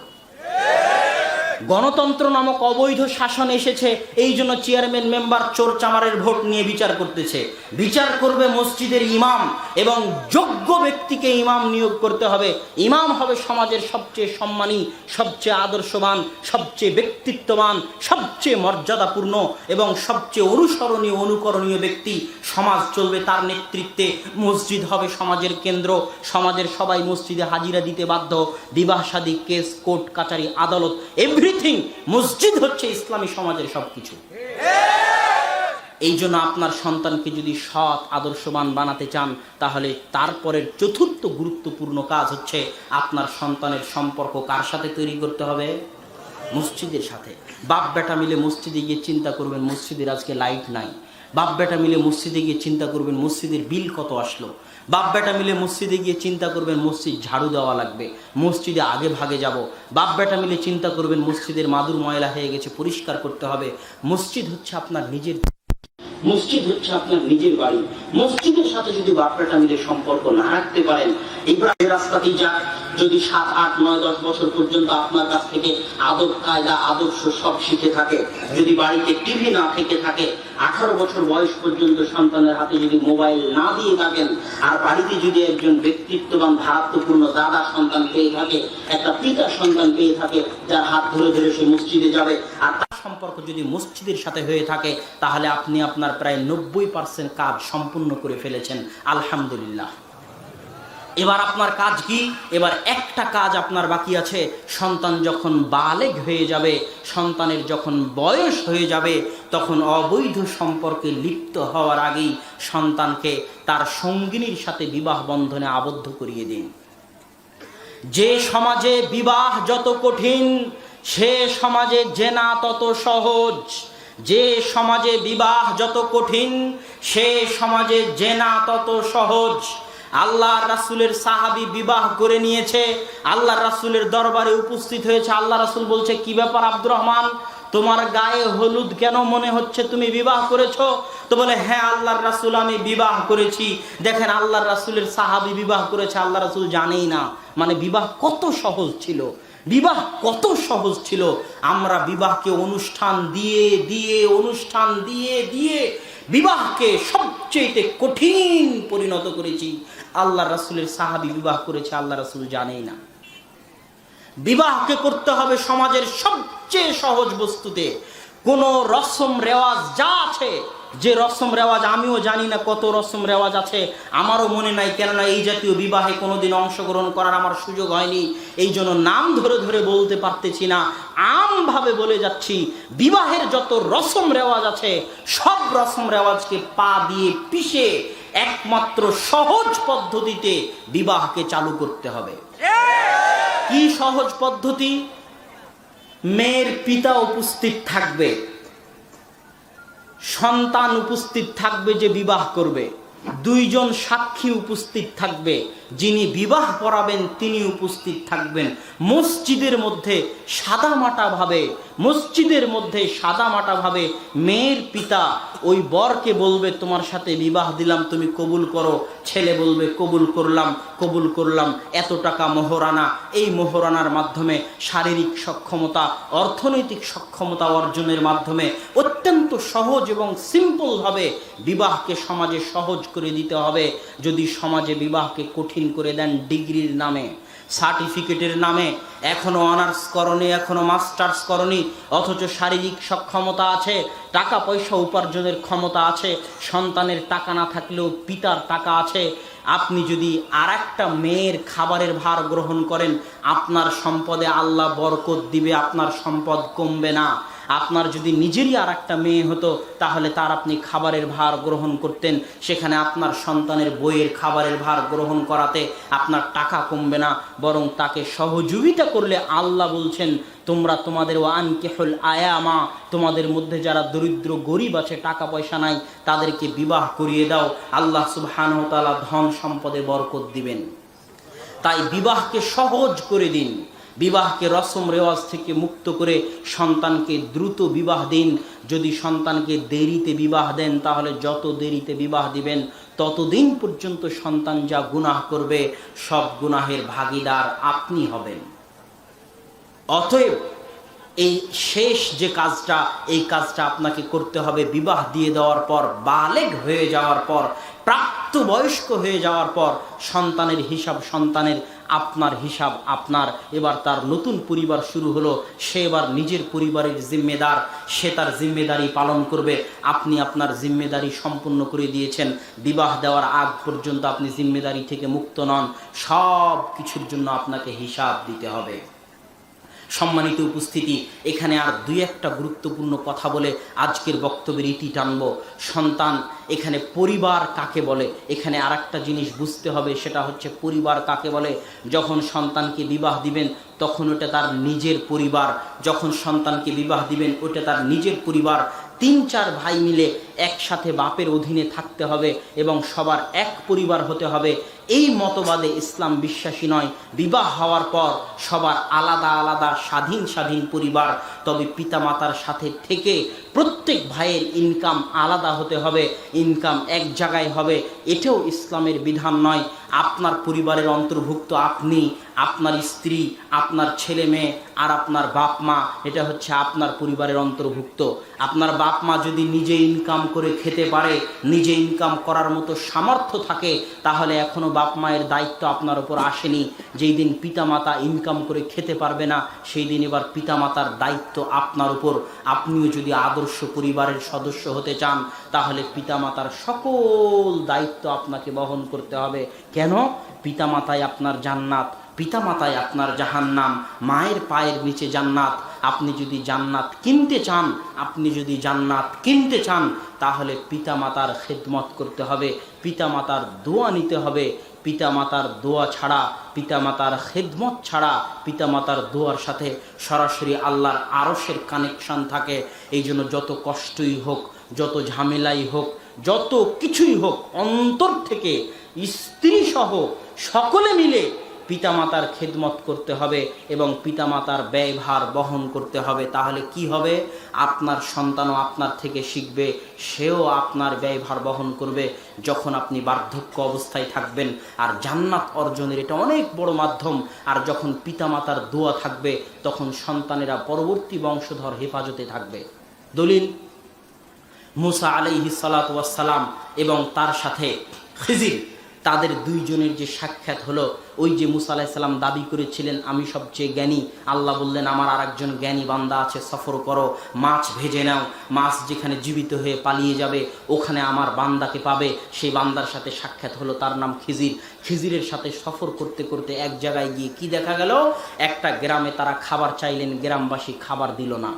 গণতন্ত্র নামক অবৈধ শাসন এসেছে, এই জন্য চেয়ারম্যান মেম্বার চোর চামারের ভোট নিয়ে বিচার করতেছে। বিচার করবে মসজিদের ইমাম, এবং যোগ্য ব্যক্তিকে ইমাম নিয়োগ করতে হবে। ইমাম হবে সমাজের সবচেয়ে সম্মানী, সবচেয়ে আদর্শবান, সবচেয়ে ব্যক্তিত্ববান, সবচেয়ে মর্যাদাপূর্ণ এবং সবচেয়ে অনুসরণীয় অনুকরণীয় ব্যক্তি। সমাজ চলবে তার নেতৃত্বে। মসজিদ হবে সমাজের কেন্দ্র। সমাজের সবাই মসজিদে হাজিরা দিতে বাধ্য। বিবাহ শাদী, কেস কোর্ট কাচারি, আদালত, এভরিথিং। মসজিদ হচ্ছে ইসলামী সমাজের সবকিছু। এই জন্য আপনার সন্তানকে যদি সৎ আদর্শবান বানাতে চান তাহলে তারপরের চতুর্থ গুরুত্বপূর্ণ কাজ হচ্ছে আপনার সন্তানের সম্পর্ক কার সাথে তৈরি করতে হবে? মসজিদের সাথে। বাপ বেটা মিলে মসজিদে গিয়ে চিন্তা করবেন মসজিদের আজকে লাইট নাই। বাপ বেটা মিলে মসজিদে গিয়ে চিন্তা করবেন মসজিদের বিল কত আসলো। বাপ বেটা মিলে মসজিদে গিয়ে চিন্তা করবেন মসজিদ ঝাড়ু দেওয়া লাগবে, মসজিদে আগে ভাগে যাব। বাপ বেটা মিলে চিন্তা করবেন মসজিদের মাদুর ময়লা হয়ে গেছে, পরিষ্কার করতে হবে। মসজিদ হচ্ছে আপনার নিজের, মসজিদ হচ্ছে আপনার নিজের বাড়ি। মসজিদের সাথে যদি বাপ বেটা মিলে সম্পর্ক না রাখতে পারেন, এবার রাস্তাতেই যাক, যদি 7, 8, 9, 10 বছর পর্যন্ত আপনার কাছ থেকে আদব কায়দা আদর্শ সব শিখে থাকে, যদি বাড়িতে টিভি না থেকে থাকে, 18 বছর বয়স পর্যন্ত সন্তানের হাতে যদি মোবাইল না দিয়ে থাকেন, আর বাড়িতে যদি একজন ব্যক্তিত্ববান ভারাত্মপূর্ণ দাদা সন্তান পেয়ে থাকে, একটা পিতা সন্তান পেয়ে থাকে, যার হাত ধরে ধরে সে মসজিদে যাবে, আর তার সম্পর্ক যদি মসজিদের সাথে হয়ে থাকে, তাহলে আপনি আপনার প্রায় 90% কাজ সম্পূর্ণ করে ফেলেছেন। আলহামদুলিল্লাহ। এবার আপনার কাজ কি? এবার একটা কাজ আপনার বাকি আছে। সন্তান যখন বালেগ হয়ে যাবে, সন্তানের যখন বয়স হয়ে যাবে, তখন অবৈধ সম্পর্কে লিপ্ত হওয়ার আগেই সন্তানকে তার সঙ্গিনীর সাথে বিবাহ বন্ধনে আবদ্ধ করিয়ে দিন। যে সমাজে বিবাহ যত কঠিন, সে সমাজে জেনা তত সহজ। যে সমাজে বিবাহ যত কঠিন, সে সমাজে জেনা তত সহজ। আল্লাহ রাসূলের সাহাবী বিবাহ করে নিয়েছে, আল্লাহ রাসূলের দরবারে উপস্থিত হয়েছে। আল্লাহ রাসূল বলছে, কি ব্যাপার আব্দুর রহমান, তোমার গায়ে হলুদ কেন, মনে হচ্ছে তুমি বিবাহ করেছো? তো বলে, হ্যাঁ আল্লাহর রাসূল, আমি বিবাহ করেছি। দেখেন, আল্লাহর রাসূলের সাহাবী বিবাহ করেছে, আল্লাহ রাসূল জানেই না। মানে বিবাহ কত সহজ ছিল, বিবাহ কত সহজ ছিল। আমরা বিবাহকে অনুষ্ঠান দিয়ে দিয়ে অনুষ্ঠান দিয়ে দিয়ে বিবাহকে সবচেয়ে কঠিন পরিণত করেছি। আল্লাহ রাসূলের সাহাবী বিবাহ করেছে, আল্লাহ রাসূল জানেই না। বিবাহকে করতে হবে সমাজের সবচেয়ে সহজ বস্তুতে। কোনো রসম রেওয়াজ যা আছে, যে রসম রেওয়াজ আমিও জানি না কত রসম রেওয়াজ আছে, আমারও মনে নাই, কেননা এই জাতীয় বিবাহে কোনোদিন অংশগ্রহণ করার আমার সুযোগ হয়নি, এই জন্য নাম ধরে ধরে বলতে পারতেছি না, আমভাবে বলে যাচ্ছি। বিবাহের যত রসম রেওয়াজ আছে, সব রসম রেওয়াজকে পা দিয়ে পিষে একমাত্র সহজ পদ্ধতিতে বিবাহকে চালু করতে হবে। কি সহজ পদ্ধতি? মেয়ের পিতা উপস্থিত থাকবে, সন্তান উপস্থিত থাকবে যে বিবাহ করবে, দুইজন সাক্ষী উপস্থিত থাকবে, যিনি বিবাহ পড়াবেন তিনি উপস্থিত থাকবেন। মসজিদের মধ্যে সাদামাটা ভাবে মেয়ের পিতা ওই বরকে বলবে, তোমার সাথে বিবাহ দিলাম, তুমি কবুল করো। ছেলে বলবে, কবুল করলাম, এত টাকা মোহরানা। এই মোহরানার মাধ্যমে শারীরিক সক্ষমতা, অর্থনৈতিক সক্ষমতা অর্জনের মাধ্যমে অত্যন্ত সহজ এবং সিম্পল ভাবে বিবাহকে সমাজে সহজ করে দিতে হবে। যদি সমাজে বিবাহকে কঠিন করে দেন ডিগ্রির নামে, সার্টিফিকেটের নামে, এখনো অনার্স করনি, এখনো মাস্টার্স করনি, অথচ শারীরিক সক্ষমতা আছে, টাকা পয়সা উপার্জনের ক্ষমতা আছে, সন্তানের টাকা না থাকলেও পিতার টাকা আছে, আপনি যদি আর একটা মেয়ের খাবারের ভার গ্রহণ করেন, আপনার সম্পদে আল্লাহ বরকত দিবে, আপনার সম্পদ কমবে না। আপনার যদি নিজেরই আর একটা মেয়ে হতো, তাহলে তার আপনি খাবারের ভার গ্রহণ করতেন, সেখানে আপনার সন্তানের বইয়ের খাবারের ভার গ্রহণ করাতে আপনার টাকা কমবে না, বরং তাকে সহযোগিতা করলে আল্লাহ বলছেন, তোমরা তোমাদের ওয়ানকিহুল আয়ামা, তোমাদের মধ্যে যারা দরিদ্র গরিব আছে, টাকা পয়সা নাই, তাদেরকে বিবাহ করিয়ে দাও, আল্লাহ সুবহানাহু ওয়া তাআলা ধন সম্পদে বরকত দিবেন। তাই বিবাহকে সহজ করে দিন, বিবাহকে রসম রেওয়াজ থেকে মুক্ত করে সন্তানকে দ্রুত বিবাহ দিন। যদি সন্তানকে দেরিতে বিবাহ দেন, তাহলে যত দেরিতে বিবাহ দিবেন ততদিন পর্যন্ত সন্তান যা গুনাহ করবে সব গুনাহের ভাগীদার আপনি হবেন। অতএব এই শেষ যে কাজটা, এই কাজটা আপনাকে করতে হবে বিবাহ দিয়ে দেওয়ার পর, বালেগ হয়ে যাওয়ার পর, প্রাপ্তবয়স্ক হয়ে যাওয়ার পর। সন্তানের হিসাব সন্তানের, আপনার হিসাব আপনার। এবার তার নতুন পরিবার শুরু হলো, সে এবার নিজের পরিবারের জিম্মেদার, সে তার জিম্মেদারি পালন করবে। আপনি আপনার জিম্মেদারি সম্পূর্ণ করে দিয়েছেন, বিবাহ দেওয়ার আগ পর্যন্ত আপনি জিম্মেদারি থেকে মুক্ত নন, সব কিছুর জন্য আপনাকে হিসাব দিতে হবে। সম্মানিত উপস্থিতি, এখানে আর দুই একটা গুরুত্বপূর্ণ কথা বলে আজকের বক্তব্যের ইতি টানব। সন্তান, এখানে পরিবার কাকে বলে, এখানে আর একটা জিনিস বুঝতে হবে, সেটা হচ্ছে পরিবার কাকে বলে। যখন সন্তানকে বিবাহ দিবেন তখন ওটা তার নিজের পরিবার, যখন সন্তানকে বিবাহ দিবেন ওটা তার নিজের পরিবার। 3-4 ভাই মিলে একসাথে বাপের অধীনে থাকতে হবে এবং সবার এক পরিবার হতে হবে, এই মতবাদে ইসলাম বিশ্বাসী নয়। বিবাহ হওয়ার পর সবার আলাদা আলাদা স্বাধীন স্বাধীন পরিবার, তবে পিতামাতার সাথে থেকে প্রত্যেক ভাইয়ের ইনকাম আলাদা হতে হবে, ইনকাম এক জায়গায় হবে, এটাও ইসলামের বিধান নয়। আপনার পরিবারের অন্তর্ভুক্ত আপনি, আপনার স্ত্রী, আপনার ছেলে মেয়ে আর আপনার বাপ মা, এটা হচ্ছে আপনার পরিবারের অন্তর্ভুক্ত। আপনার বাপ মা যদি নিজে ইনকাম করে খেতে পারে, নিজে ইনকাম করার মতো সামর্থ্য থাকে, তাহলে এখনো বাপ মায়ের দায়িত্ব আপনার উপর আসেনি। যেই দিন পিতামাতা ইনকাম করে খেতে পারবে না, সেই দিন এবার পিতামাতার দায়িত্ব আপনার উপর। আপনিও যদি আদর্শ পরিবারের সদস্য হতে চান, তাহলে পিতামাতার সকল দায়িত্ব আপনাকে বহন করতে হবে। কেন? পিতামাতায় আপনার জান্নাত, পিতামাতায় আপনার জাহান্নাম, মায়ের পায়ের নিচে জান্নাত। আপনি যদি জান্নাত কিনতে চান, আপনি যদি জান্নাত কিনতে চান, তাহলে পিতামাতার খেদমত করতে হবে, পিতামাতার দোয়া নিতে হবে। পিতামাতার দোয়া ছাড়া, পিতামাতার খেদমত ছাড়া, পিতামাতার দোয়ার সাথে সরাসরি আল্লাহর আরশের কানেকশন থাকে। এই জন্য যত কষ্টই হোক, যত ঝামেলাই হোক, যত কিছুই হোক, অন্তর থেকে স্ত্রী সহ সকলে মিলে পিতামাতার খেদমত করতে হবে এবং পিতামাতার ব্যয়ভার বহন করতে হবে। তাহলে কি হবে? আপনার সন্তানও আপনার থেকে শিখবে, সেও আপনার ব্যয়ভার বহন করবে যখন আপনি বার্ধক্য অবস্থায় থাকবেন। আর জান্নাত অর্জনের এটা অনেক বড় মাধ্যম। আর যখন পিতামাতার দোয়া থাকবে, তখন সন্তানেরা পরবর্তী বংশধর হেফাজতে থাকবে। দলিল, মুসা আলাইহিস সালাতু ওয়াস সালাম এবং তার সাথে খিজির, তাদের দুইজনের যে সাক্ষাৎ হলো, ওই যে মুসা আলাইহিস সালাম দাবি করেছিলেন আমি সবচেয়ে জ্ঞানী, আল্লাহ বললেন আমার আরেকজন জ্ঞানী বান্দা আছে, সফর করো, মাছ ভেজে নাও, মাছ যেখানে জীবিত হয়ে পালিয়ে যাবে ওখানে আমার বান্দাকে পাবে। সেই বান্দার সাথে সাক্ষাৎ হলো, তার নাম খিজির। খিজিরের সাথে সফর করতে করতে এক জায়গায় গিয়ে কি দেখা গেল? একটা গ্রামে তারা খাবার চাইলেন, গ্রামবাসী খাবার দিল না।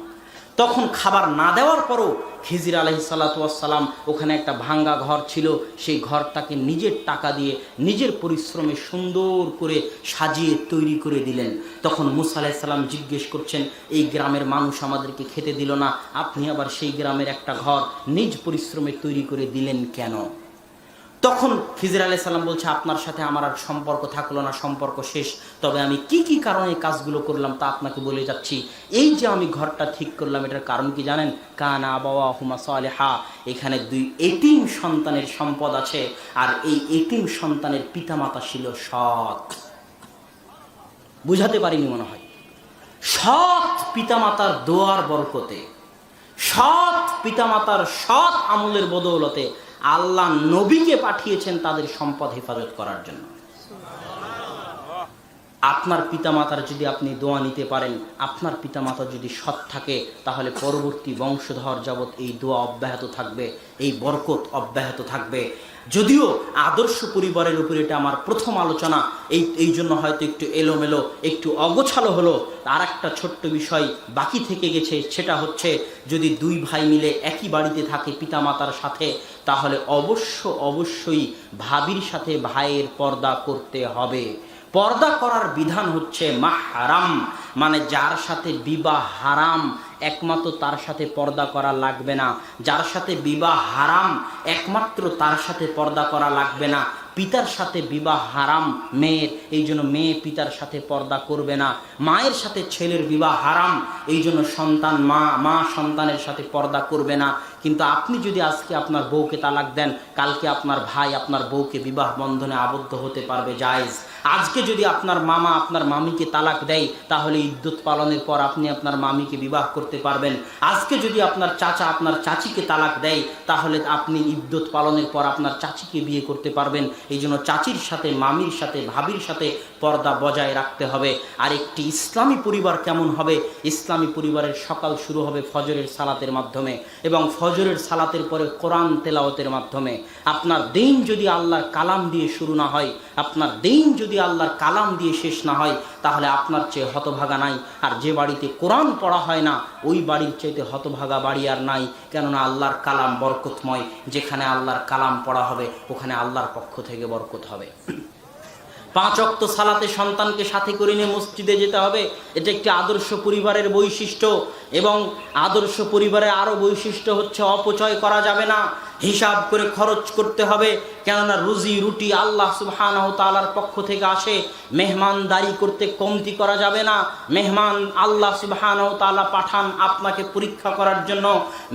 তখন খাবার না দেওয়ার পরও খিজির আলাইহিস সালাতু ওয়াস সালাম, ওখানে একটা ভাঙ্গা ঘর ছিল, সেই ঘরটাকে নিজের টাকা দিয়ে নিজের পরিশ্রমে সুন্দর করে সাজিয়ে তৈরি করে দিলেন। তখন মুসা আলাইহিস সালাম জিজ্ঞেস করছেন, এই গ্রামের মানুষ আমাদেরকে খেতে দিল না, আপনি আবার সেই গ্রামের একটা ঘর নিজ পরিশ্রমে তৈরি করে দিলেন কেন? তখন খিজির আলাইহিস সালাম বলছে, আপনার সাথে আমার আর সম্পর্ক থাকলো না, সম্পর্ক শেষ। তবে আমি কি কি কারণে কাজগুলো করলাম তা আপনাকে বলে যাচ্ছি। এই যে আমি ঘরটা ঠিক করলাম, এটার কারণ কি জানেন? কানা আবাওয়াহুমা সালিহা, এখানে দুই এতিম সন্তানের সম্পদ আছে, আর এই এতিম সন্তানের পিতামাতা ছিল সৎ। বুঝাতে পারিনি মনে হয়। সৎ পিতামাতার দোয়ার বরকতে, সৎ পিতামাতার সৎ আমলের বদৌলতে আল্লাহ নবীকে পাঠিয়েছেন তাদের সম্পদ হেফাজত করার জন্য। আপনার পিতামাতার যদি আপনি দোয়া নিতে পারেন, আপনার পিতামাতা যদি সৎ থাকে, তাহলে পরবর্তী বংশধর যাবৎ এই দোয়া অব্যাহত থাকবে, এই বরকত অব্যাহত থাকবে। যদিও আদর্শ পরিবারের উপর এটা আমার প্রথম আলোচনা, এই জন্য হয়তো একটু এলোমেলো, একটু অগোছালো হলো। আর একটা ছোট্ট বিষয় বাকি থেকে গেছে, সেটা হচ্ছে যদি দুই ভাই মিলে একই বাড়িতে থাকে পিতামাতার সাথে, তাহলে অবশ্যই ভাবির সাথে ভাইয়ের পর্দা করতে হবে। পর্দা করার বিধান হচ্ছে মাহরাম, মানে যার সাথে বিবাহ হারাম একমাত্র তার সাথে পর্দা করা লাগবে না। যার সাথে বিবাহ হারাম একমাত্র তার সাথে পর্দা করা লাগবে না। পিতার সাথে বিবাহ হারাম মেয়ের, এই জন্য মেয়ে পিতার সাথে পর্দা করবে না। মায়ের সাথে ছেলের বিবাহ হারাম, এই জন্য সন্তান মা সন্তানের সাথে পর্দা করবে না। কিন্তু আপনি যদি আজকে আপনার বউকে তালাক দেন, কালকে আপনার ভাই আপনার বউকে বিবাহ বন্ধনে আবদ্ধ হতে পারবে, জায়েজ। আজকে যদি আপনার মামা আপনার মামিকে তালাক দেয়, তাহলে ইদ্যত পালনের পর আপনি আপনার মামিকে বিবাহ করতে পারবেন। আজকে যদি আপনার চাচা আপনার চাচিকে তালাক দেয়, তাহলে আপনি ইদ্যত পালনের পর আপনার চাচিকে বিয়ে করতে পারবেন। এই জন্য চাচির সাথে, মামির সাথে, ভাবির সাথে পর্দা বজায় রাখতে হবে। আর একটি ইসলামী পরিবার কেমন হবে? ইসলামী পরিবারের সকাল শুরু হবে ফজরের সালাতের মাধ্যমে, এবং ফজরের সালাতের পরে কোরআন তেলাওয়াতের মাধ্যমে। আপনার দিন যদি আল্লাহর কালাম দিয়ে শুরু না হয়, আপনার দিন যদি আল্লাহর কালাম দিয়ে শেষ না হয়, তাহলে আপনার চেয়ে হতভাগা নাই। আর যে বাড়িতে কোরআন পড়া হয় না, ওই বাড়ির চাইতে হতভাগা বাড়ি আর নাই। কেননা আল্লাহর কালাম বরকতময়, যেখানে আল্লাহর কালাম পড়া হবে ওখানে আল্লাহর পক্ষ থেকে বরকত হবে। 5 ওয়াক্ত সালাতে সন্তানকে সাথে করে নিয়ে মসজিদে যেতে হবে, এটা একটি আদর্শ পরিবারের বৈশিষ্ট্য। এবং আদর্শ পরিবারের আরও বৈশিষ্ট্য হচ্ছে অপচয় করা যাবে না, হিসাব করে খরচ করতে হবে। কেননা রুজি রুটি আল্লাহ সুবহানাহু ওয়া তাআলার পক্ষ থেকে আসে। মেহমানদারি করতে কমতি করা যাবে না। মেহমান আল্লাহ সুবহানাহু ওয়া তাআলা পাঠান আপনাকে পরীক্ষা করার জন্য।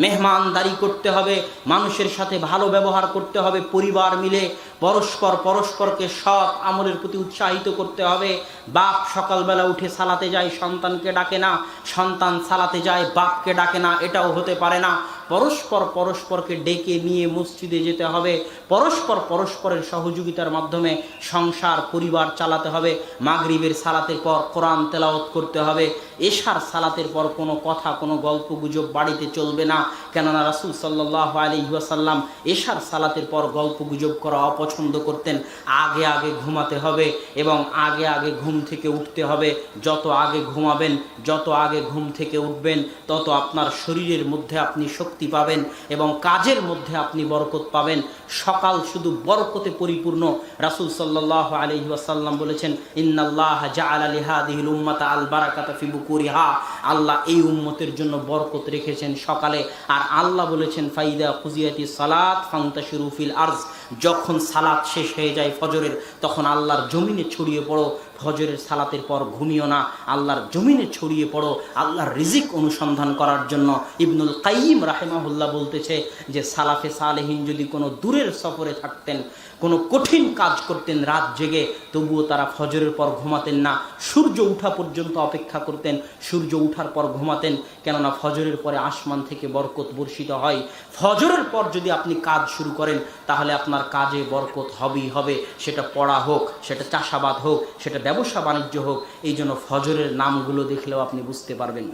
মেহমানদারি করতে হবে, মানুষের সাথে ভালো ব্যবহার করতে হবে, পরিবার মিলে পরস্পরকে সৎ আমলের প্রতি উৎসাহিত করতে হবে। বাপ সকালবেলা উঠে সালাতে যায়, সন্তানকে ডাকে না, সন্তান সালাতে যায় বাপকে ডাকে না, এটাও হতে পারে না। পরস্পর পরস্পরকে ডেকে নিয়ে মসজিদে যেতে হবে, পরস্পর পরস্পরের সহযোগিতার মাধ্যমে সংসার পরিবার চালাতে হবে। মাগরিবের সালাতের পর কোরআন তেলাওয়াত করতে হবে। এশার সালাতের পর কোনো কথা, কোনো গল্প গুজব বাড়িতে চলবে না, কেননা রাসূল সাল্লাল্লাহু আলাইহি ওয়াসাল্লাম এশার সালাতের পর গল্প গুজব করা অপছন্দ করতেন। আগে আগে ঘুমাতে হবে এবং আগে আগে ঘুম থেকে উঠতে হবে। যত আগে ঘুমাবেন, যত আগে ঘুম থেকে উঠবেন, তত আপনার শরীরের মধ্যে আপনি শক্তি পাবেন এবং কাজের মধ্যে আপনি বরকত পাবেন। সকাল শুধু বরকতে পরিপূর্ণ। রাসূল সাল্লাল্লাহু আলাইহি ওয়াসাল্লাম বলেছেন, ইন্নাল্লাহা জাআলা লিহাদিহিল উম্মাতা আল বারাকাতা ফি বুকুরিহা, আল্লাহ এই উম্মতের জন্য বরকত রেখেছেন সকালে। আর আল্লাহ বলেছেন, ফাইদা কুজিয়াতিস সালাত ফান্তাশিরু ফিল আরজ, যখন সালাত শেষ হয়ে যায় ফজরের, তখন আল্লাহর জমিনে ছড়িয়ে পড়ো। ফজরের সালাতের পর ঘুমিও না, আল্লাহর জমিনে ছড়িয়ে পড়ো আল্লাহর রিজিক অনুসন্ধান করার জন্য। ইবনুল কাইয়িম রাহিমাহুল্লাহ বলতেছে যে সালাফে সালেহিন যদি কোনো দূরের সফরে থাকতেন, কোনো কঠিন কাজ করতেন রাত জেগে, তবুও তারা ফজরের পর ঘুমাতেন না, সূর্য উঠা পর্যন্ত অপেক্ষা করতেন, সূর্য উঠার পর ঘুমাতেন, কেননা ফজরের পরে আসমান থেকে বরকত বর্ষিত হয়। ফজরের পর যদি আপনি কাজ শুরু করেন, তাহলে আপনার কাজে বরকত হবেই হবে, সেটা পড়া হোক, সেটা চাষাবাদ হোক, সেটা ব্যবসা বাণিজ্য হোক। এই জন্য ফজরের নামগুলো দেখলেও আপনি বুঝতে পারবেন।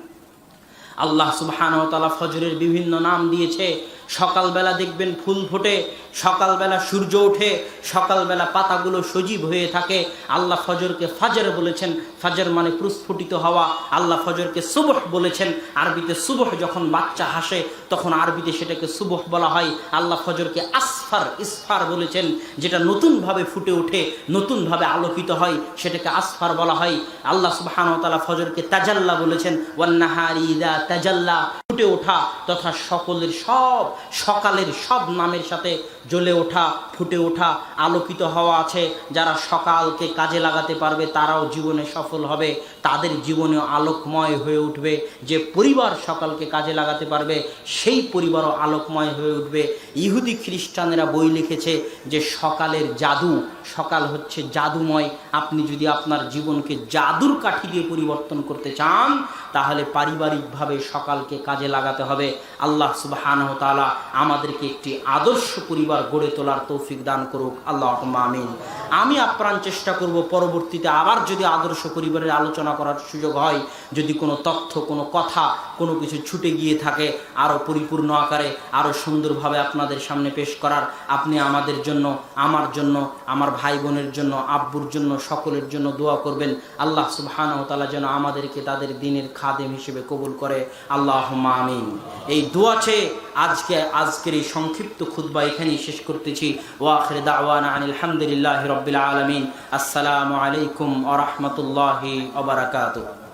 আল্লাহ সুবহানাহু ওয়া তাআলা ফজরের বিভিন্ন নাম দিয়েছে। সকালবেলা দেখবেন ফুল ফোটে, সকালবেলা সূর্য ওঠে, সকালবেলা পাতাগুলো সজীব হয়ে থাকে। আল্লাহ ফজরকে ফাজর বলেছেন, ফাজর মানে প্রস্ফুটিত হওয়া। আল্লাহ ফজরকে সুবহ বলেছেন, আরবিতে সুবহ যখন বাচ্চা হাসে তখন আরবিতে সেটাকে সুবহ বলা হয়। আল্লাহ ফজরকে আসফার, ইসফার বলেছেন, যেটা নতুনভাবে ফুটে ওঠে, নতুনভাবে আলোকিত হয়, সেটাকে আসফার বলা হয়। আল্লাহ সুবহানাহু ওয়া তাআলা ফজরকে তাজাল্লা বলেছেন, ওয়ান নাহারি ইযা তাজাল্লা, ফুটে ওঠা তথা সকলের সব, সকালের সব নামের সাথে জ্বলে ওঠা, ফুটে ওঠা, আলোকিত হওয়া আছে। যারা সকালকে কাজে লাগাতে পারবে তারাও জীবনে সফল হবে, তাদের জীবনেও আলোকময় হয়ে উঠবে। যে পরিবার সকালকে কাজে লাগাতে পারবে সেই পরিবারও আলোকময় হয়ে উঠবে। ইহুদি খ্রিস্টানেরা বই লিখেছে যে সকালের জাদু, সকাল হচ্ছে জাদুময়। আপনি যদি আপনার জীবনকে জাদুর কাঠি দিয়ে পরিবর্তন করতে চান, তাহলে পারিবারিকভাবে সকালকে কাজে লাগাতে হবে। আল্লাহ সুবহানাহু ওয়া তাআলা আমাদেরকে একটি আদর্শ পরিবার গড়ে তোলার তৌফিক দান করুক, আল্লাহুম্মা আমিন। আমি আপ্রাণ চেষ্টা করব পরবর্তীতে আবার যদি আদর্শ পরিবারের আলোচনা করার সুযোগ হয়, যদি কোনো তথ্য, কোনো কথা, কোনো কিছু ছুটে গিয়ে থাকে, আরও পরিপূর্ণ আকারে, আরও সুন্দরভাবে আপনাদের সামনে পেশ করার। আপনি আমাদের জন্য, আমার জন্য, আমার ভাই বোনের জন্য, আব্বুর জন্য, সকলের জন্য দোয়া করবেন। আল্লাহ সুবহানাহু ওয়া তাআলা যেন আমাদেরকে তাদের দ্বীনের খাদেম হিসেবে কবুল করে, আল্লাহুম্মা আমিন। এই দোয়া চেয়ে আজকের এই সংক্ষিপ্ত খুতবা এখানেই শেষ করতেছি। ওয়া আখির দাওয়ানা আনিল হামদুলিল্লাহি রাব্বিল আলামিন। আসসালামু আলাইকুম ওয়া রাহমাতুল্লাহি ওয়া বারাকাতুহু।